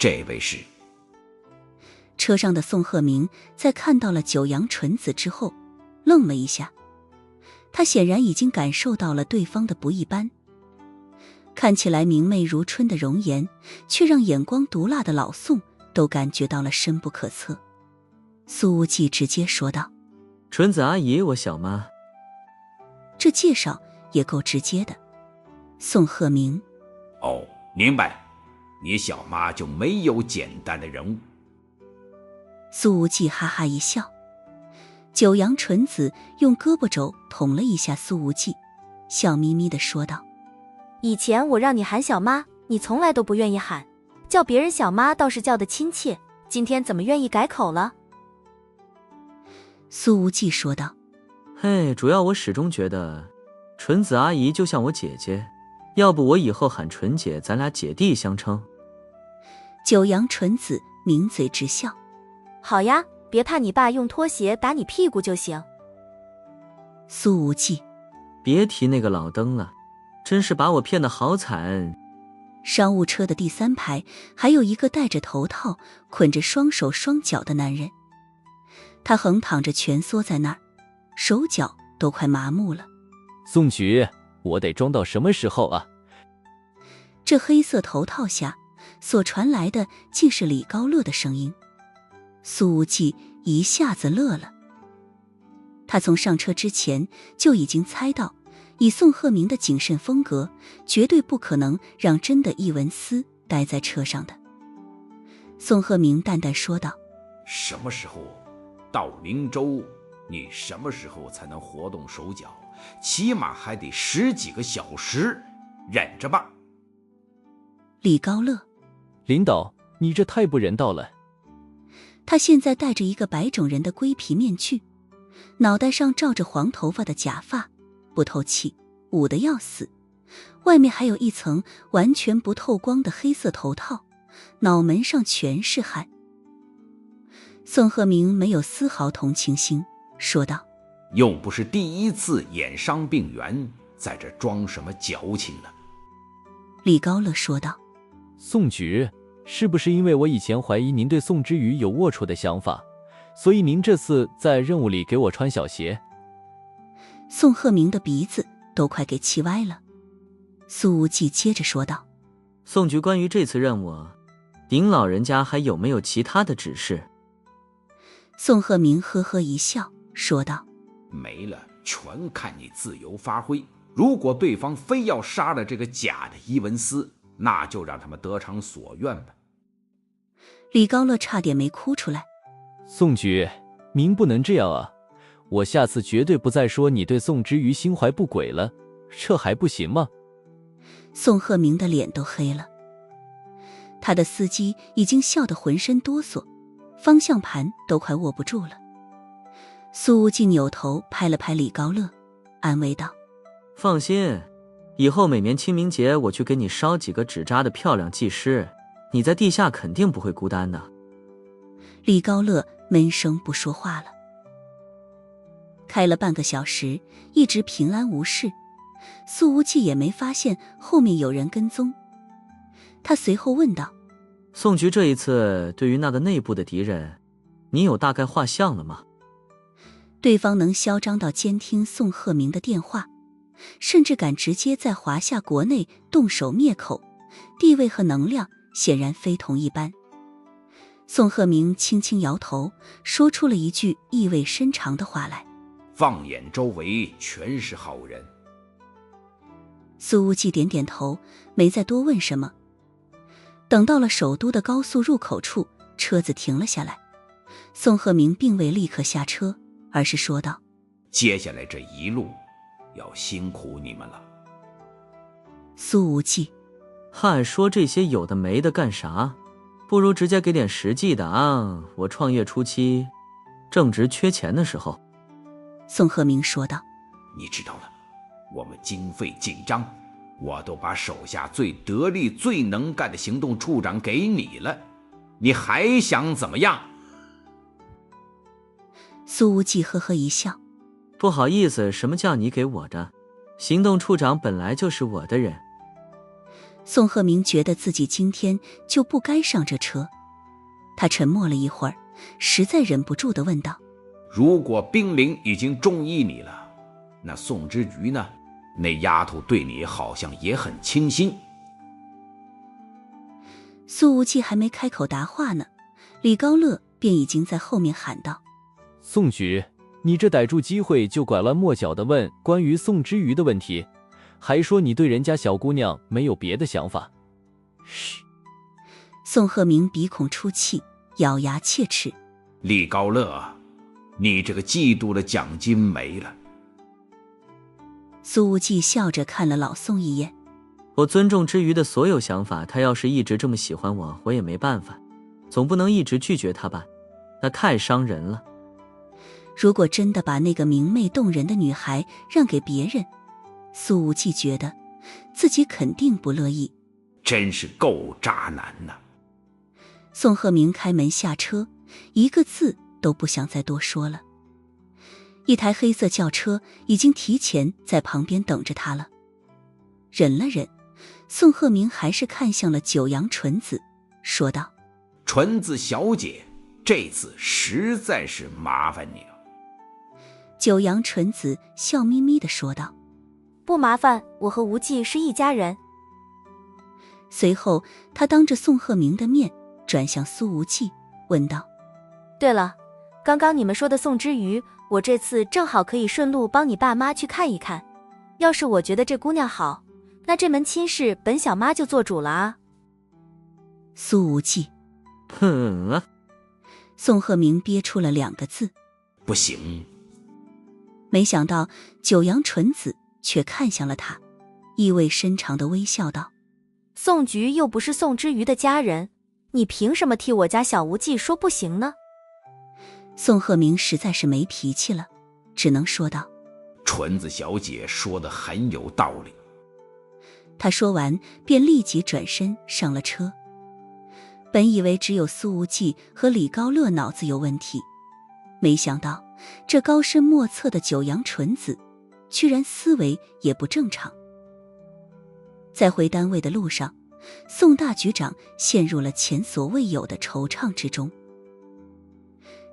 这位是……车上的宋鹤鸣在看到了九阳纯子之后，愣了一下。他显然已经感受到了对方的不一般，看起来明媚如春的容颜，却让眼光毒辣的老宋都感觉到了深不可测。苏无忌直接说道：“纯子阿姨，我小妈。”这介绍也够直接的。宋鹤鸣：“哦，明白，你小妈就没有简单的人物。”苏无忌哈哈一笑。九阳纯子用胳膊肘捅了一下苏无忌，笑眯眯地说道：“以前我让你喊小妈，你从来都不愿意喊，叫别人小妈倒是叫得亲切，今天怎么愿意改口了？”苏无忌说道：“嘿，主要我始终觉得纯子阿姨就像我姐姐，要不我以后喊纯姐，咱俩姐弟相称。”九阳纯子抿嘴直笑：“好呀，别怕你爸用拖鞋打你屁股就行。”苏无忌：“别提那个老登了，真是把我骗得好惨。”商务车的第3排还有一个戴着头套、捆着双手双脚的男人，他横躺着蜷缩在那儿，手脚都快麻木了。“宋菊，我得装到什么时候啊？”这黑色头套下所传来的竟是李高乐的声音。苏无忌一下子乐了。他从上车之前就已经猜到，以宋鹤鸣的谨慎风格，绝对不可能让真的易文思待在车上的。宋鹤鸣淡淡说道：“什么时候到灵州？你什么时候才能活动手脚？起码还得10几个小时，忍着吧。”李高乐：“领导，你这太不人道了。”他现在戴着一个白种人的龟皮面具，脑袋上罩着黄头发的假发，不透气，捂得要死，外面还有一层完全不透光的黑色头套，脑门上全是汗。宋鹤鸣没有丝毫同情心，说道：“又不是第一次演伤病员，在这装什么矫情了？”李高乐说道：“宋菊，是不是因为我以前怀疑您对宋之瑜有龌龊的想法，所以您这次在任务里给我穿小鞋？”宋鹤鸣的鼻子都快给气歪了。苏无忌接着说道：“宋局，关于这次任务，您老人家还有没有其他的指示？”宋鹤鸣呵呵一笑，说道：“没了，全看你自由发挥。如果对方非要杀了这个假的伊文斯，那就让他们得偿所愿吧。”李高乐差点没哭出来。“宋局，您不能这样啊！我下次绝对不再说你对宋之瑜心怀不轨了，这还不行吗？”宋鹤鸣的脸都黑了，他的司机已经笑得浑身哆嗦，方向盘都快握不住了。苏无忌扭头拍了拍李高乐，安慰道：“放心，以后每年清明节我去给你烧几个纸扎的漂亮技师，你在地下肯定不会孤单的。”李高乐闷声不说话了。开了半个小时，一直平安无事，苏无忌也没发现后面有人跟踪。他随后问道：“宋局，这一次对于那个内部的敌人，你有大概画像了吗？”对方能嚣张到监听宋鹤鸣的电话，甚至敢直接在华夏国内动手灭口，地位和能量显然非同一般。宋鹤鸣轻轻摇头，说出了一句意味深长的话来：“放眼周围全是好人。”苏无忌点点头，没再多问什么。等到了首都的高速入口处，车子停了下来。宋鹤鸣并未立刻下车，而是说道：“接下来这一路要辛苦你们了。”苏无忌：“嗨，说这些有的没的干啥？不如直接给点实际的啊！我创业初期，正值缺钱的时候。”宋鹤鸣说道：“你知道了，我们经费紧张，我都把手下最得力、最能干的行动处长给你了，你还想怎么样？”苏无忌呵呵一笑：“不好意思，什么叫你给我的？行动处长本来就是我的人。”宋鹤鸣觉得自己今天就不该上这车。他沉默了一会儿，实在忍不住地问道：如果冰凌已经中意你了，那宋之瑜呢？那丫头对你好像也很倾心。苏无忌还没开口答话呢，李高乐便已经在后面喊道：宋局，你这逮住机会就拐弯抹角地问关于宋之瑜的问题，还说你对人家小姑娘没有别的想法。嘘！宋鹤鸣鼻孔出气，咬牙切齿：李高乐，你这个嫉妒的奖金没了。苏无忌笑着看了老宋一眼：我尊重之瑜的所有想法，他要是一直这么喜欢我，我也没办法，总不能一直拒绝他吧，那太伤人了。如果真的把那个明媚动人的女孩让给别人，苏无忌觉得自己肯定不乐意。真是够渣男呐！宋鹤鸣开门下车，一个字都不想再多说了。一台黑色轿车已经提前在旁边等着他了。忍了忍，宋鹤鸣还是看向了九阳纯子，说道：纯子小姐，这次实在是麻烦你了。九阳纯子笑眯眯地说道：不麻烦，我和无忌是一家人。随后他当着宋鹤鸣的面转向苏无忌，问道：对了，刚刚你们说的宋之瑜，我这次正好可以顺路帮你爸妈去看一看，要是我觉得这姑娘好，那这门亲事本小妈就做主了啊。苏无忌。哼啊！宋鹤鸣憋出了2个字：不行。没想到九阳纯子却看向了他，意味深长地微笑道：宋局又不是宋之瑜的家人，你凭什么替我家小无忌说不行呢？宋鹤鸣实在是没脾气了，只能说道：纯子小姐说得很有道理。他说完便立即转身上了车。本以为只有苏无忌和李高乐脑子有问题，没想到这高深莫测的九阳纯子居然思维也不正常。在回单位的路上，宋大局长陷入了前所未有的惆怅之中。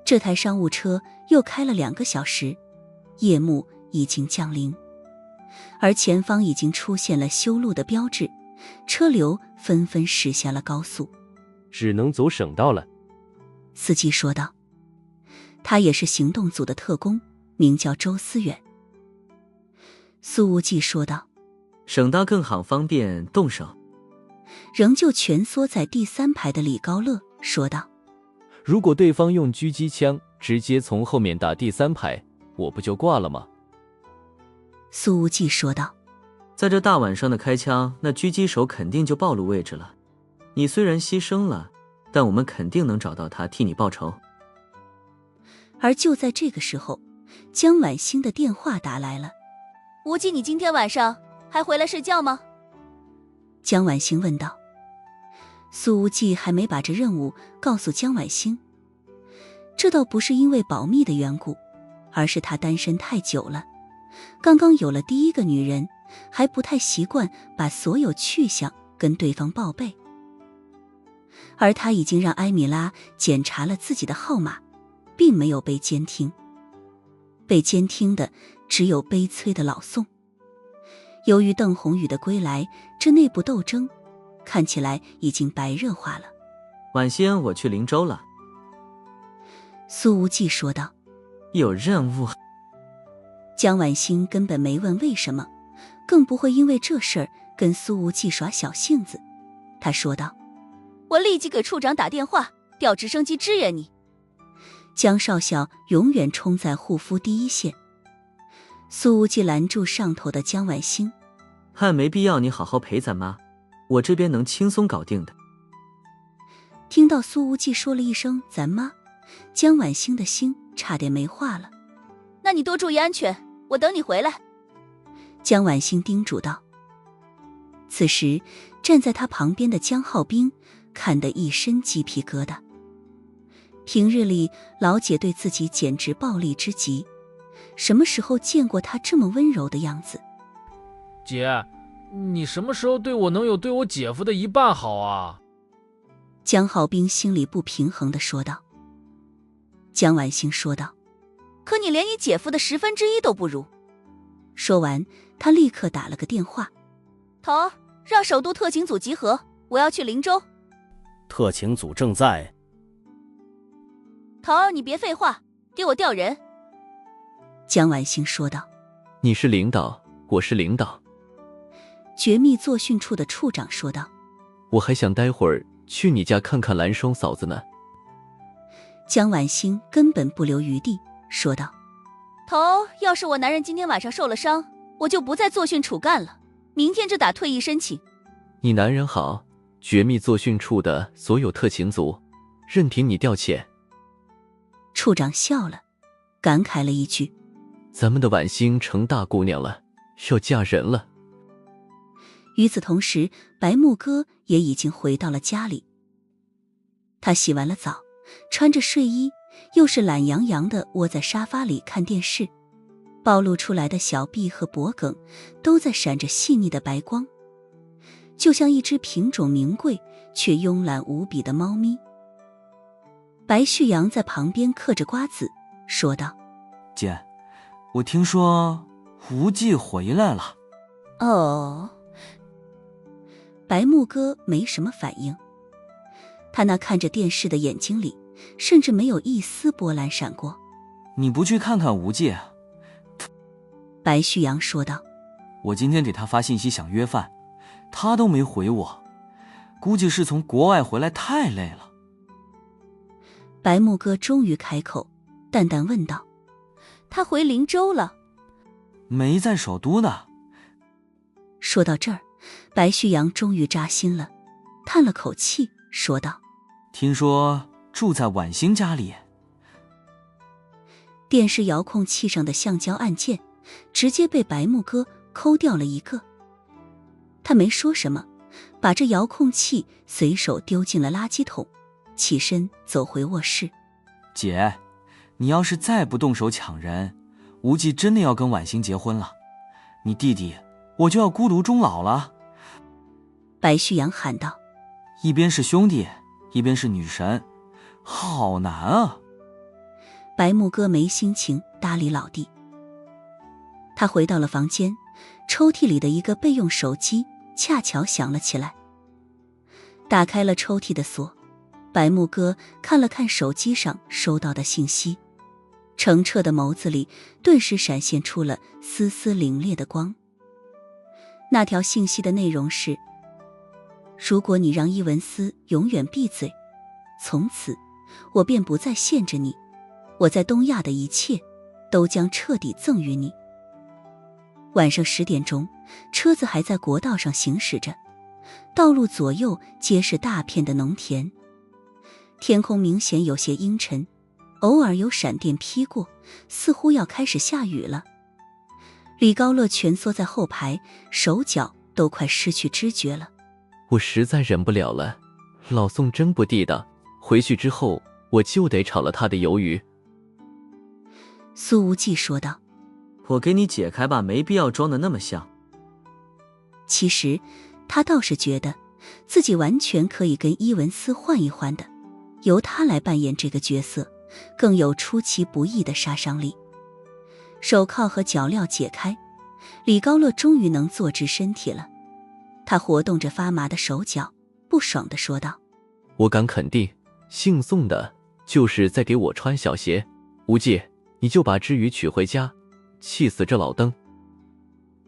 这台商务车又开了2个小时，夜幕已经降临，而前方已经出现了修路的标志，车流纷纷驶下了高速。只能走省道了。司机说道。他也是行动组的特工，名叫周思远。苏无忌说道：省道更好，方便动手。仍旧蜷缩在第3排的李高乐说道：如果对方用狙击枪直接从后面打第3排，我不就挂了吗？苏无忌说道：在这大晚上的开枪，那狙击手肯定就暴露位置了。你虽然牺牲了，但我们肯定能找到他替你报仇。而就在这个时候，江婉欣的电话打来了。无忌，你今天晚上还回来睡觉吗？江婉欣问道。苏无忌还没把这任务告诉江婉欣，这倒不是因为保密的缘故，而是他单身太久了，刚刚有了第一个女人，还不太习惯把所有去向跟对方报备。而他已经让埃米拉检查了自己的号码，并没有被监听。被监听的只有悲催的老宋。由于邓红宇的归来，这内部斗争看起来已经白热化了。婉欣，我去灵州了。苏无忌说道。有任务。江婉欣根本没问为什么，更不会因为这事儿跟苏无忌耍小性子。他说道：我立即给处长打电话，调直升机支援你。江少校永远冲在护肤第一线。苏无忌拦住上头的江婉欣：还没必要你好好陪咱妈，我这边能轻松搞定的。听到苏无忌说了一声咱妈，江婉欣的心差点没化了。那你多注意安全，我等你回来。江婉欣叮嘱道。此时站在他旁边的江浩斌看得一身鸡皮疙瘩。平日里老姐对自己简直暴力之极，什么时候见过她这么温柔的样子？姐，你什么时候对我能有对我姐夫的一半好啊？江浩斌心里不平衡地说道。江婉欣说道：可你连你姐夫的1/10都不如。说完，他立刻打了个电话：头儿，让首都特勤组集合，我要去灵州。特勤组正在。头儿，你别废话，给我调人。江婉欣说道。你是领导，我是领导。绝密作训处的处长说道。我还想待会儿去你家看看蓝双嫂子呢。江婉欣根本不留余地，说道：头儿，要是我男人今天晚上受了伤，我就不在作训处干了，明天就打退役申请。你男人好，绝密作训处的所有特勤组，任凭你调遣。处长笑了，感慨了一句：咱们的婉欣成大姑娘了，要嫁人了。与此同时，白木哥也已经回到了家里。他洗完了澡，穿着睡衣，又是懒洋洋地窝在沙发里看电视，暴露出来的小臂和脖颈都在闪着细腻的白光，就像一只品种名贵却慵懒无比的猫咪。白旭阳在旁边嗑着瓜子，说道：姐，我听说无忌回来了。哦。白木哥没什么反应，他那看着电视的眼睛里甚至没有一丝波澜闪过。你不去看看无忌？白旭阳说道。我今天给他发信息想约饭，他都没回我，估计是从国外回来太累了。白木哥终于开口，淡淡问道：他回灵州了？没在首都呢。说到这儿，白旭阳终于扎心了，叹了口气，说道：听说住在婉欣家里。电视遥控器上的橡胶按键直接被白木哥抠掉了一个。他没说什么，把这遥控器随手丢进了垃圾桶，起身走回卧室。姐，你要是再不动手抢人，无忌真的要跟婉欣结婚了，你弟弟我就要孤独终老了。白旭阳喊道。一边是兄弟，一边是女神，好难啊。白木哥没心情搭理老弟。他回到了房间，抽屉里的一个备用手机恰巧响了起来。打开了抽屉的锁，白木哥看了看手机上收到的信息，澄澈的眸子里顿时闪现出了丝丝凛冽的光。那条信息的内容是：如果你让伊文斯永远闭嘴，从此我便不再限制你，我在东亚的一切都将彻底赠予你。晚上10点钟，车子还在国道上行驶着，道路左右皆是大片的农田，天空明显有些阴沉，偶尔有闪电劈过，似乎要开始下雨了。李高乐蜷缩在后排，手脚都快失去知觉了。我实在忍不了了，老宋真不地道，回去之后我就得炒了他的鱿鱼。苏无忌说道。我给你解开吧，没必要装得那么像。其实他倒是觉得自己完全可以跟伊文斯换一换的，由他来扮演这个角色，更有出其不意的杀伤力。手铐和脚镣解开，李高乐终于能坐直身体了。他活动着发麻的手脚，不爽地说道：我敢肯定，姓宋的就是在给我穿小鞋。无忌，你就把之余娶回家，气死这老登。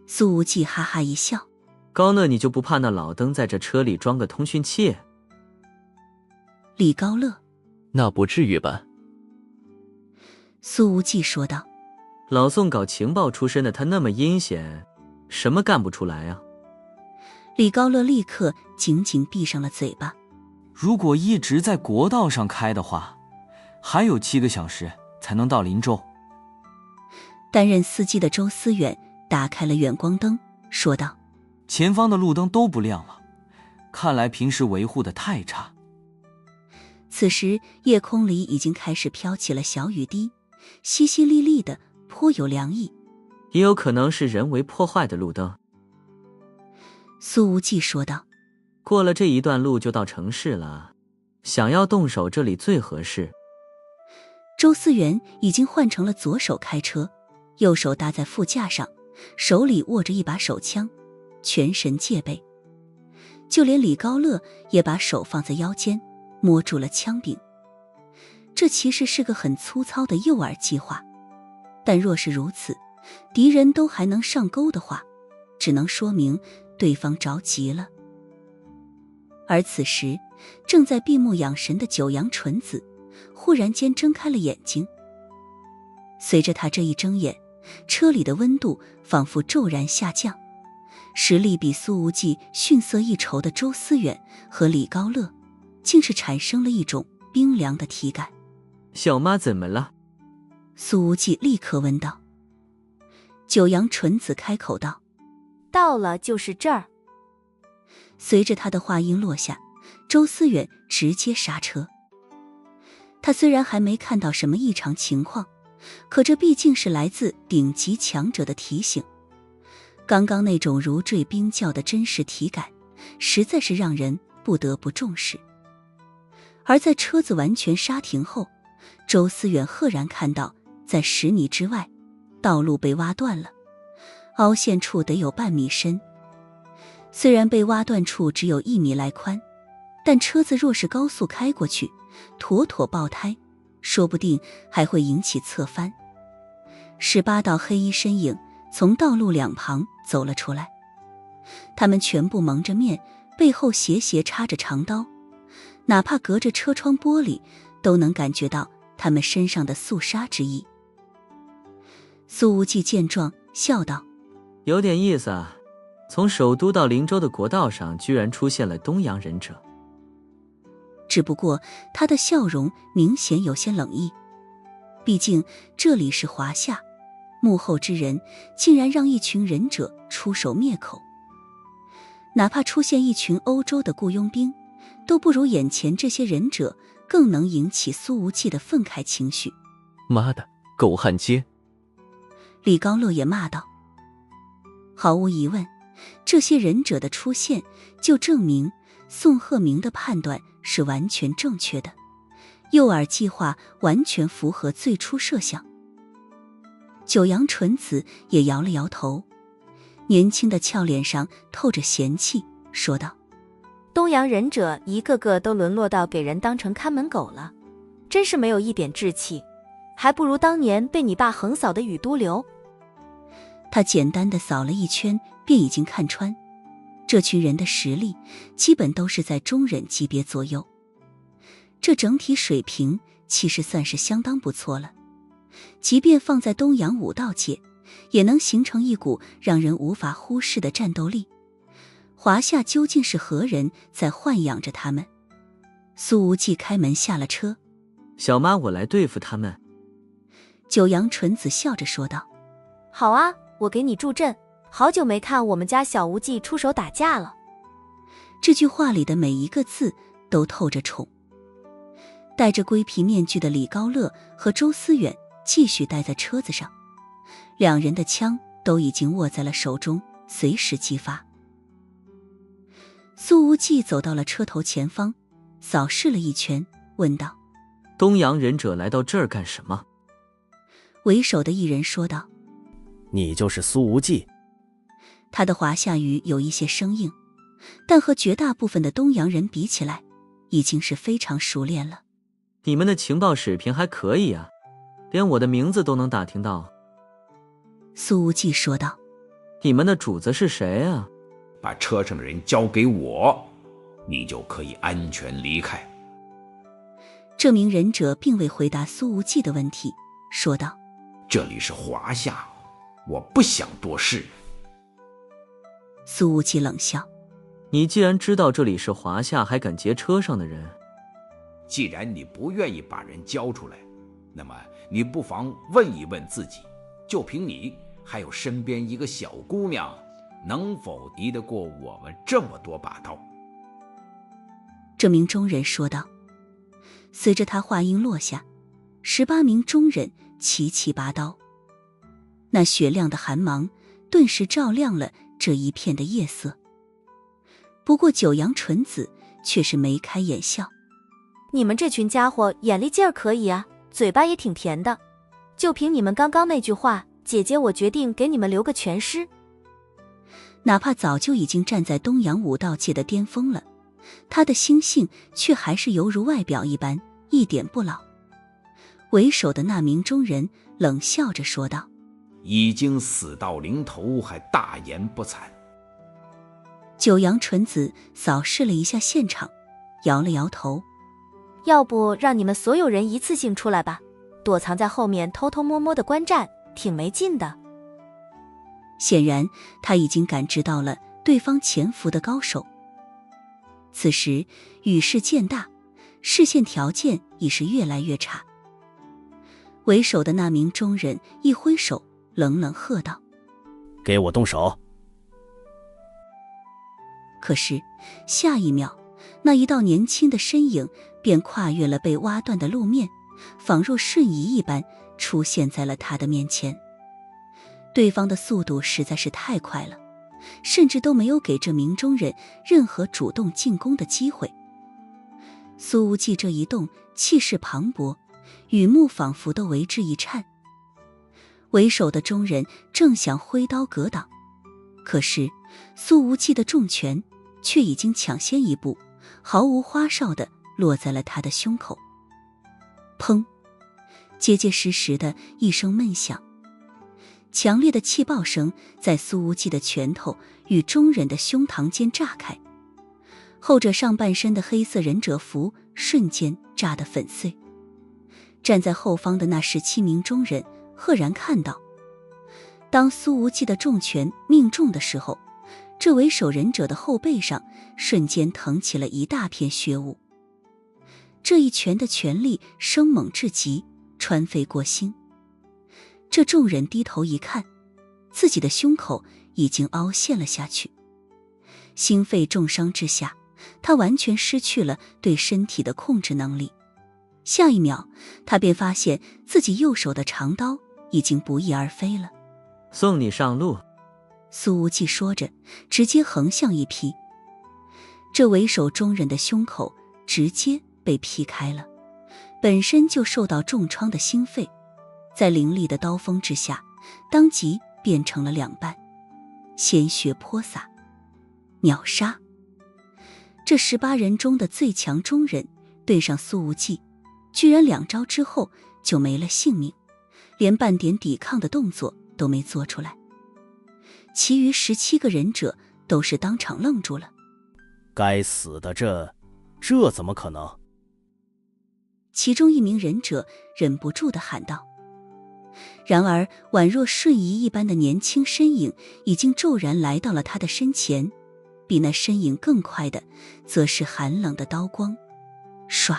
苏无忌哈哈一笑：高乐，你就不怕那老登在这车里装个通讯器？李高乐：那不至于吧？苏无忌说道。老宋搞情报出身的，他那么阴险，什么干不出来啊？李高乐立刻紧紧闭上了嘴巴。如果一直在国道上开的话，还有7个小时才能到林州。担任司机的周思远打开了远光灯，说道：前方的路灯都不亮了，看来平时维护的太差。此时夜空里已经开始飘起了小雨滴，淅淅沥沥的，颇有凉意。也有可能是人为破坏的路灯。苏无忌说道。过了这一段路就到城市了，想要动手这里最合适。周思源已经换成了左手开车，右手搭在副驾上，手里握着一把手枪，全神戒备。就连李高乐也把手放在腰间，摸住了枪柄。这其实是个很粗糙的诱饵计划，但若是如此，敌人都还能上钩的话，只能说明对方着急了。而此时正在闭目养神的九阳纯子忽然间睁开了眼睛。随着他这一睁眼，车里的温度仿佛骤然下降，实力比苏无忌逊色一筹的周思远和李高乐竟是产生了一种冰凉的体感。小妈怎么了？苏无忌立刻问道。九阳纯子开口道，到了，就是这儿。随着他的话音落下，周思远直接刹车。他虽然还没看到什么异常情况，可这毕竟是来自顶级强者的提醒。刚刚那种如坠冰窖的真实体感，实在是让人不得不重视。而在车子完全刹停后，周思远赫然看到，在10米之外，道路被挖断了，凹陷处得有半米深。虽然被挖断处只有1米来宽，但车子若是高速开过去，妥妥爆胎，说不定还会引起侧翻。18道黑衣身影从道路两旁走了出来，他们全部蒙着面，背后斜斜插着长刀，哪怕隔着车窗玻璃都能感觉到他们身上的肃杀之意。苏无忌见状笑道，有点意思啊，从首都到灵州的国道上居然出现了东洋忍者。只不过他的笑容明显有些冷意，毕竟这里是华夏，幕后之人竟然让一群忍者出手灭口。哪怕出现一群欧洲的雇佣兵，都不如眼前这些忍者更能引起苏无忌的愤慨情绪。妈的，狗汉奸！李高乐也骂道。毫无疑问，这些忍者的出现就证明宋鹤鸣的判断是完全正确的，诱饵计划完全符合最初设想。九阳纯子也摇了摇头，年轻的俏脸上透着嫌弃，说道，东洋忍者一个个都沦落到给人当成看门狗了，真是没有一点志气，还不如当年被你爸横扫的雨都流。他简单的扫了一圈，便已经看穿，这群人的实力基本都是在中忍级别左右，这整体水平其实算是相当不错了。即便放在东洋武道界，也能形成一股让人无法忽视的战斗力。华夏究竟是何人在豢养着他们？苏无忌开门下了车，小妈，我来对付他们。九阳纯子笑着说道，好啊，我给你助阵，好久没看我们家小无忌出手打架了。这句话里的每一个字都透着宠。戴着龟皮面具的李高乐和周思远继续待在车子上，两人的枪都已经握在了手中，随时击发。苏无忌走到了车头前方，扫视了一圈，问道，东洋忍者来到这儿干什么？为首的一人说道，你就是苏无忌。他的华夏语有一些生硬，但和绝大部分的东洋人比起来，已经是非常熟练了。你们的情报水平还可以啊，连我的名字都能打听到。苏无忌说道，你们的主子是谁啊？把车上的人交给我，你就可以安全离开。这名忍者并未回答苏无忌的问题，说道，这里是华夏，我不想多事。苏无忌冷笑，你既然知道这里是华夏，还敢劫车上的人？既然你不愿意把人交出来，那么你不妨问一问自己，就凭你还有身边一个小姑娘，能否敌得过我们这么多把刀？这名中人说道。随着他话音落下，18名中忍齐齐拔刀，那雪亮的寒芒顿时照亮了这一片的夜色。不过九阳纯子却是眉开眼笑。你们这群家伙眼力劲儿可以啊，嘴巴也挺甜的。就凭你们刚刚那句话，姐姐我决定给你们留个全尸。哪怕早就已经站在东洋武道界的巅峰了，他的心性却还是犹如外表一般，一点不老。为首的那名中人冷笑着说道：已经死到临头，还大言不惭。九阳纯子扫视了一下现场，摇了摇头。要不让你们所有人一次性出来吧，躲藏在后面偷偷摸摸的观战，挺没劲的。显然他已经感知到了对方潜伏的高手。此时雨势渐大，视线条件已是越来越差。为首的那名中人一挥手，冷冷喝道：给我动手！可是下一秒，那一道年轻的身影便跨越了被挖断的路面，仿若瞬移一般出现在了他的面前。对方的速度实在是太快了，甚至都没有给这名中人任何主动进攻的机会。苏无忌这一动，气势磅礴，雨幕仿佛都为之一颤。为首的中人正想挥刀格挡，可是苏无忌的重拳却已经抢先一步，毫无花哨地落在了他的胸口。砰！结结实实的一声闷响，强烈的气爆声在苏无忌的拳头与中人的胸膛间炸开，后者上半身的黑色忍者服瞬间炸得粉碎。站在后方的那17名中人赫然看到，当苏无忌的重拳命中的时候，这为首忍者的后背上瞬间腾起了一大片血雾。这一拳的拳力生猛至极，穿肺过心。这众人低头一看，自己的胸口已经凹陷了下去。心肺重伤之下，他完全失去了对身体的控制能力。下一秒，他便发现自己右手的长刀已经不翼而飞了。送你上路。苏无忌说着，直接横向一劈，这为首中人的胸口直接被劈开了，本身就受到重创的心肺，在凌厉的刀锋之下，当即变成了两半，鲜血泼洒，秒杀。这18人中的最强中人对上苏无忌，居然2招之后就没了性命，连半点抵抗的动作都没做出来。其余17个忍者都是当场愣住了。该死的，这怎么可能？其中一名忍者忍不住地喊道。然而宛若瞬移一般的年轻身影已经骤然来到了他的身前，比那身影更快的则是寒冷的刀光。唰，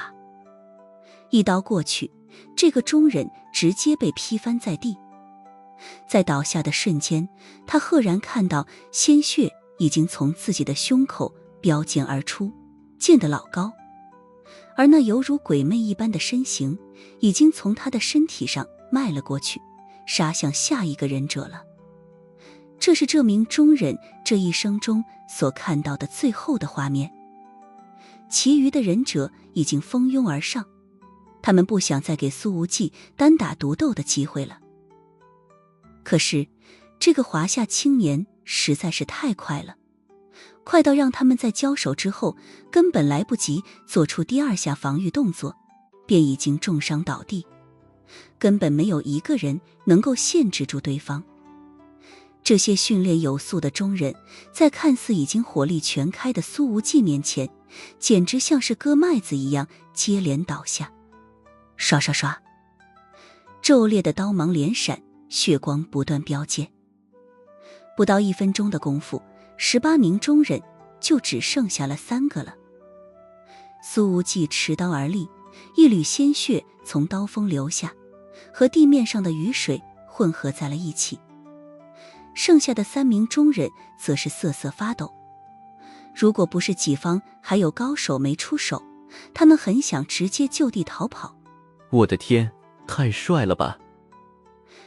一刀过去，这个中人直接被劈翻在地。在倒下的瞬间，他赫然看到鲜血已经从自己的胸口飙溅而出，溅得老高，而那犹如鬼魅一般的身形已经从他的身体上迈了过去，杀向下一个忍者了。这是这名中人这一生中所看到的最后的画面。其余的忍者已经蜂拥而上，他们不想再给苏无忌单打独斗的机会了。可是这个华夏青年实在是太快了，快到让他们在交手之后根本来不及做出第2下防御动作，便已经重伤倒地，根本没有一个人能够限制住对方。这些训练有素的中人在看似已经火力全开的苏无忌面前，简直像是割麦子一样接连倒下。刷刷刷，骤烈的刀芒连闪，血光不断飙溅。不到1分钟的功夫，18名中人就只剩下了3个了。苏无忌持刀而立，一缕鲜血从刀锋流下，和地面上的雨水混合在了一起。剩下的3名中人则是瑟瑟发抖。如果不是己方还有高手没出手，他们很想直接就地逃跑。我的天，太帅了吧！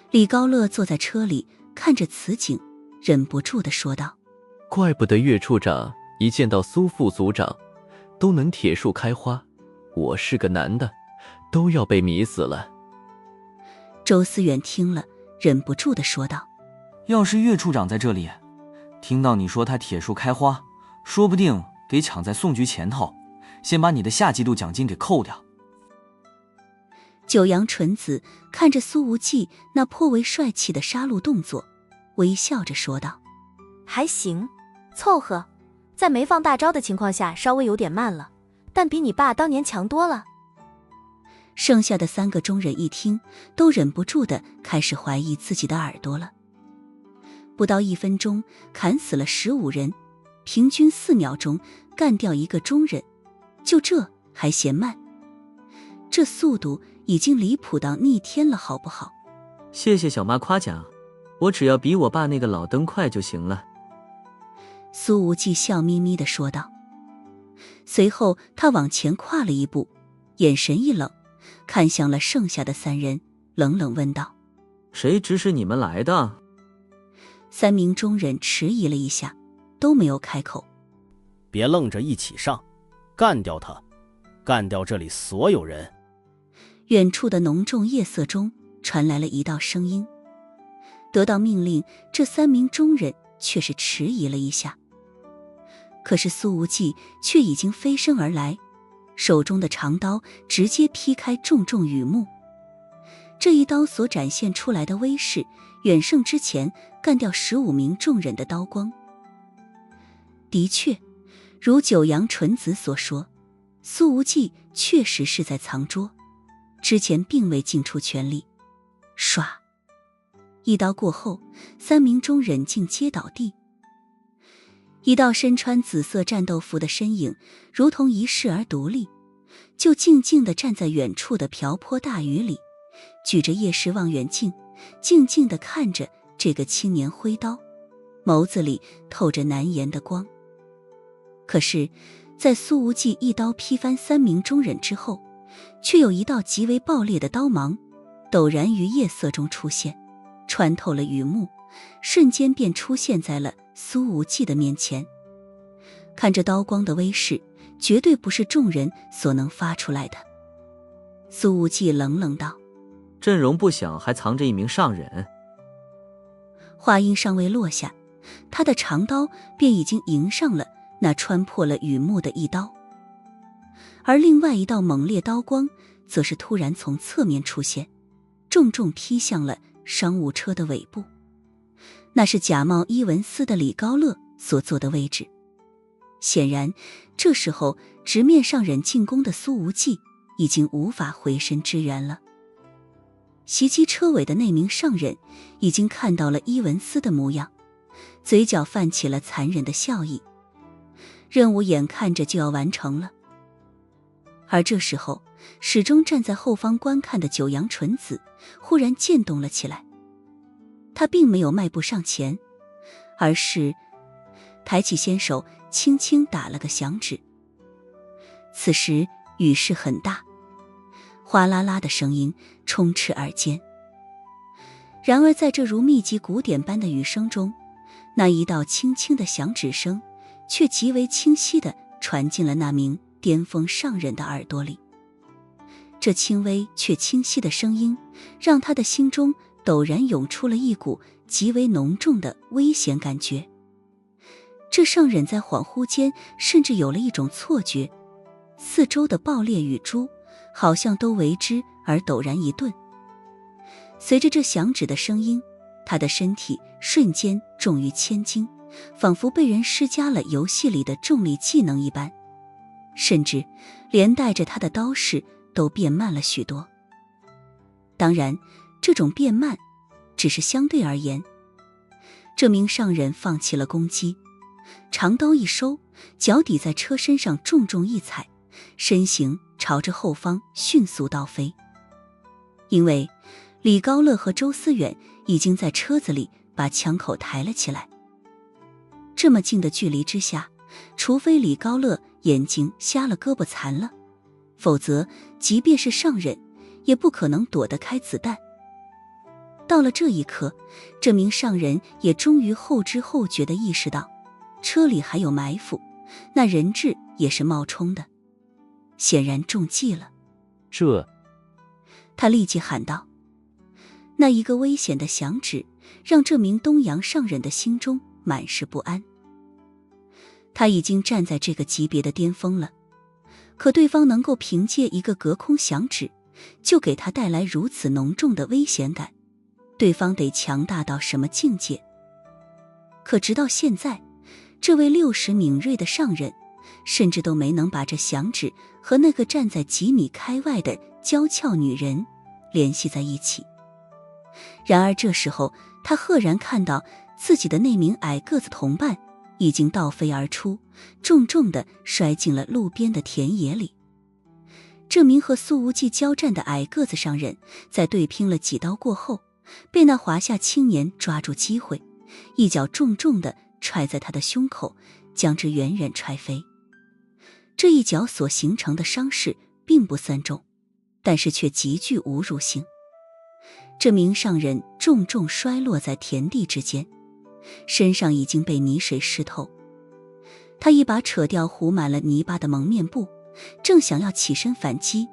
李高乐坐在车里看着此景，忍不住地说道：怪不得岳处长一见到苏副组长都能铁树开花，我是个男的都要被迷死了。周思远听了，忍不住地说道：要是岳处长在这里，听到你说他铁树开花，说不定给抢在宋局前头，先把你的下季度奖金给扣掉。九阳纯子看着苏无忌那颇为帅气的杀戮动作，微笑着说道：还行，凑合，在没放大招的情况下稍微有点慢了，但比你爸当年强多了。剩下的3个中人一听，都忍不住的开始怀疑自己的耳朵了。不到1分钟，砍死了15人，平均4秒钟干掉1个中人，就这还嫌慢？这速度已经离谱到逆天了，好不好？谢谢小妈夸奖，我只要比我爸那个老登快就行了。苏无忌笑眯眯地说道。随后他往前跨了一步，眼神一冷，看向了剩下的3人，冷冷问道：谁指使你们来的？3名中人迟疑了一下，都没有开口。别愣着，一起上，干掉他，干掉这里所有人。远处的浓重夜色中传来了一道声音。得到命令，这3名中人却是迟疑了一下。可是苏无忌却已经飞身而来，手中的长刀直接劈开重重雨幕。这一刀所展现出来的威势，远胜之前干掉15名众人的刀光。的确，如九阳纯子所说，苏无忌确实是在藏拙，之前并未尽出全力。唰，一刀过后，3名中人竟皆倒地。一道身穿紫色战斗服的身影如同遗世而独立，就静静地站在远处的瓢泼大雨里，举着夜视望远镜，静静地看着这个青年挥刀，眸子里透着难言的光。可是在苏无忌一刀劈翻3名中人之后，却有一道极为爆裂的刀芒陡然于夜色中出现，穿透了雨幕，瞬间便出现在了苏无忌的面前。看着刀光的威势，绝对不是众人所能发出来的。苏无忌冷冷道：阵容不小，还藏着一名上人。话音尚未落下，他的长刀便已经迎上了那穿破了雨幕的一刀，而另外一道猛烈刀光则是突然从侧面出现，重重劈向了商务车的尾部。那是假冒伊文斯的李高乐所坐的位置。显然，这时候直面上人进攻的苏无忌已经无法回身支援了。袭击车尾的那名上人已经看到了伊文斯的模样，嘴角泛起了残忍的笑意。任务眼看着就要完成了。而这时候，始终站在后方观看的九阳纯子忽然渐动了起来。他并没有迈步上前，而是抬起纤手轻轻打了个响指。此时雨势很大，哗啦啦的声音充斥耳间。然而在这如密集鼓点般的雨声中，那一道轻轻的响指声却极为清晰地传进了那名巅峰上人的耳朵里。这轻微却清晰的声音让他的心中陡然涌出了一股极为浓重的危险感觉。这上人在恍惚间甚至有了一种错觉，四周的爆裂雨珠好像都为之而陡然一顿。随着这响指的声音，他的身体瞬间重于千斤，仿佛被人施加了游戏里的重力技能一般，甚至连带着他的刀势都变慢了许多。当然，这种变慢只是相对而言。这名上人放弃了攻击，长刀一收，脚底在车身上重重一踩，身形朝着后方迅速倒飞。因为李高乐和周思远已经在车子里把枪口抬了起来。这么近的距离之下，除非李高乐眼睛瞎了胳膊残了，否则即便是上人也不可能躲得开子弹。到了这一刻，这名上人也终于后知后觉地意识到车里还有埋伏，那人质也是冒充的，显然中计了。他立即喊道。那一个危险的响指让这名东洋上人的心中满是不安。他已经站在这个级别的巅峰了，可对方能够凭借一个隔空响指就给他带来如此浓重的危险感，对方得强大到什么境界？可直到现在，这位60敏锐的上人甚至都没能把这响指和那个站在几米开外的娇俏女人联系在一起。然而这时候，他赫然看到自己的那名矮个子同伴已经倒飞而出，重重地摔进了路边的田野里。这名和苏无忌交战的矮个子上人，在对拼了几刀过后，被那华夏青年抓住机会，一脚重重地踹在他的胸口，将之远远踹飞。这一脚所形成的伤势并不算重，但是却极具侮辱性。这名上人重重摔落在田地之间，身上已经被泥水湿透。他一把扯掉糊满了泥巴的蒙面布，正想要起身反击，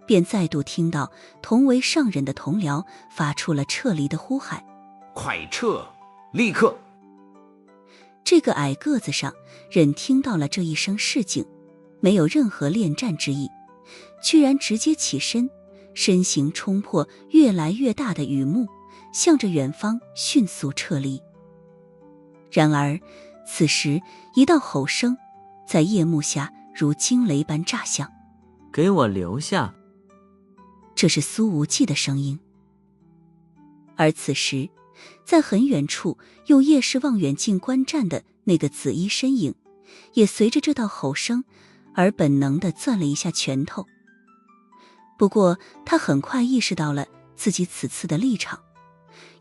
便再度听到同为上人的同僚发出了撤离的呼喊：快撤，立刻！这个矮个子上人听到了这一声示警，没有任何恋战之意，居然直接起身，身形冲破越来越大的雨幕，向着远方迅速撤离。然而此时一道吼声在夜幕下如惊雷般炸响：给我留下！这是苏无忌的声音。而此时在很远处用夜视望远镜观战的那个紫衣身影，也随着这道吼声而本能地攥了一下拳头。不过他很快意识到了自己此次的立场，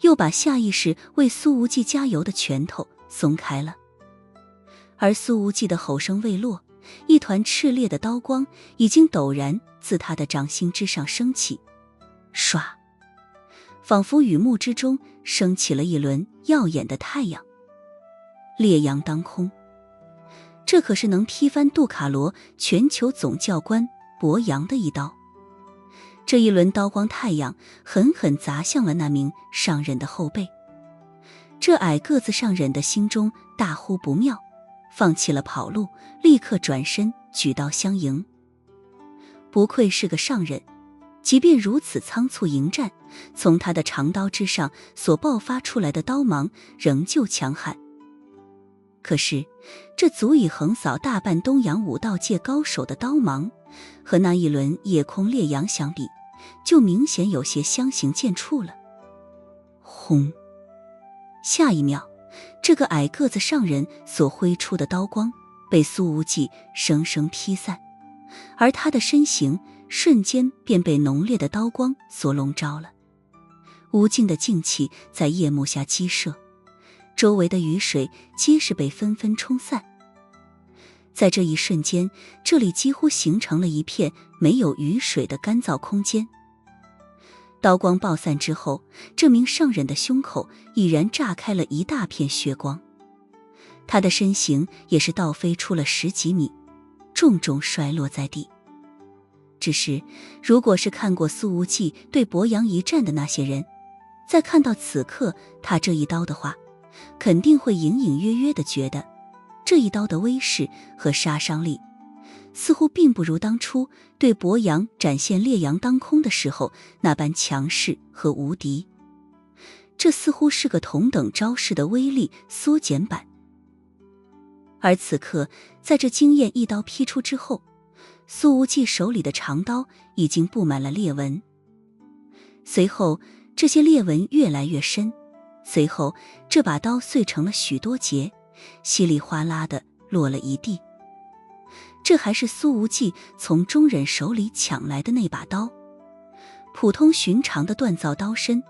又把下意识为苏无忌加油的拳头松开了。而苏无忌的吼声未落，一团炽烈的刀光已经陡然自他的掌心之上升起，唰，仿佛雨幕之中升起了一轮耀眼的太阳。烈阳当空，这可是能劈翻杜卡罗全球总教官博扬的一刀。这一轮刀光太阳狠狠砸向了那名上人的后背。这矮个子上人的心中大呼不妙，放弃了跑路，立刻转身举刀相迎。不愧是个上人，即便如此仓促迎战，从他的长刀之上所爆发出来的刀芒仍旧强悍。可是这足以横扫大半东洋武道界高手的刀芒，和那一轮夜空烈阳相比，就明显有些相形见绌了。轰！下一秒，这个矮个子上人所挥出的刀光被苏无忌生生劈散，而他的身形瞬间便被浓烈的刀光所笼罩了。无尽的劲气在夜幕下激射，周围的雨水皆是被纷纷冲散。在这一瞬间，这里几乎形成了一片没有雨水的干燥空间。刀光爆散之后，这名上人的胸口已然炸开了一大片血光，他的身形也是倒飞出了10几米，重重摔落在地。只是如果是看过苏无忌对博洋一战的那些人，再看到此刻他这一刀的话，肯定会隐隐约约地觉得这一刀的威势和杀伤力似乎并不如当初对博洋展现烈阳当空的时候那般强势和无敌。这似乎是个同等招式的威力缩减版。而此刻在这惊艳一刀劈出之后，苏无忌手里的长刀已经布满了裂纹，随后这些裂纹越来越深，随后这把刀碎成了许多节，稀里哗啦地落了一地。这还是苏无忌从中人手里抢来的那把刀，普通寻常的锻造刀身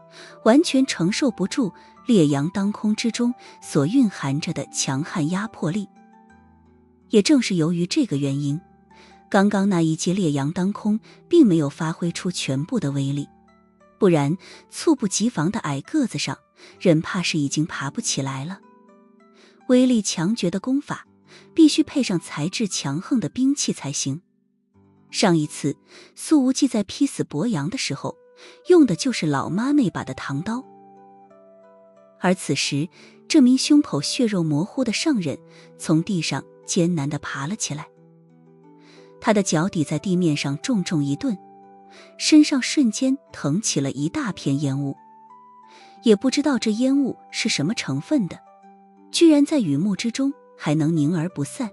完全承受不住烈阳当空之中所蕴含着的强悍压迫力。也正是由于这个原因，刚刚那一击烈阳当空并没有发挥出全部的威力，不然猝不及防的矮个子上人怕是已经爬不起来了。威力强绝的功法必须配上材质强横的兵器才行。上一次苏无忌在劈死伯阳的时候，用的就是老妈那把的唐刀。而此时，这名胸口血肉模糊的上人从地上艰难地爬了起来，他的脚底在地面上重重一顿，身上瞬间腾起了一大片烟雾，也不知道这烟雾是什么成分的，居然在雨幕之中还能凝而不散，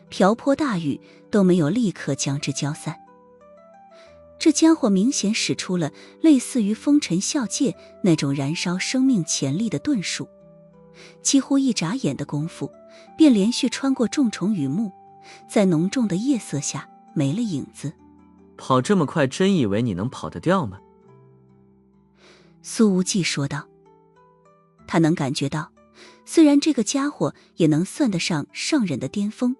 瓢泼大雨都没有立刻将之浇散。这家伙明显使出了类似于风尘笑界那种燃烧生命潜力的遁术，几乎一眨眼的功夫，便连续穿过重重雨幕，在浓重的夜色下没了影子。跑这么快，真以为你能跑得掉吗？苏无忌说道。他能感觉到，虽然这个家伙也能算得上上人的巅峰，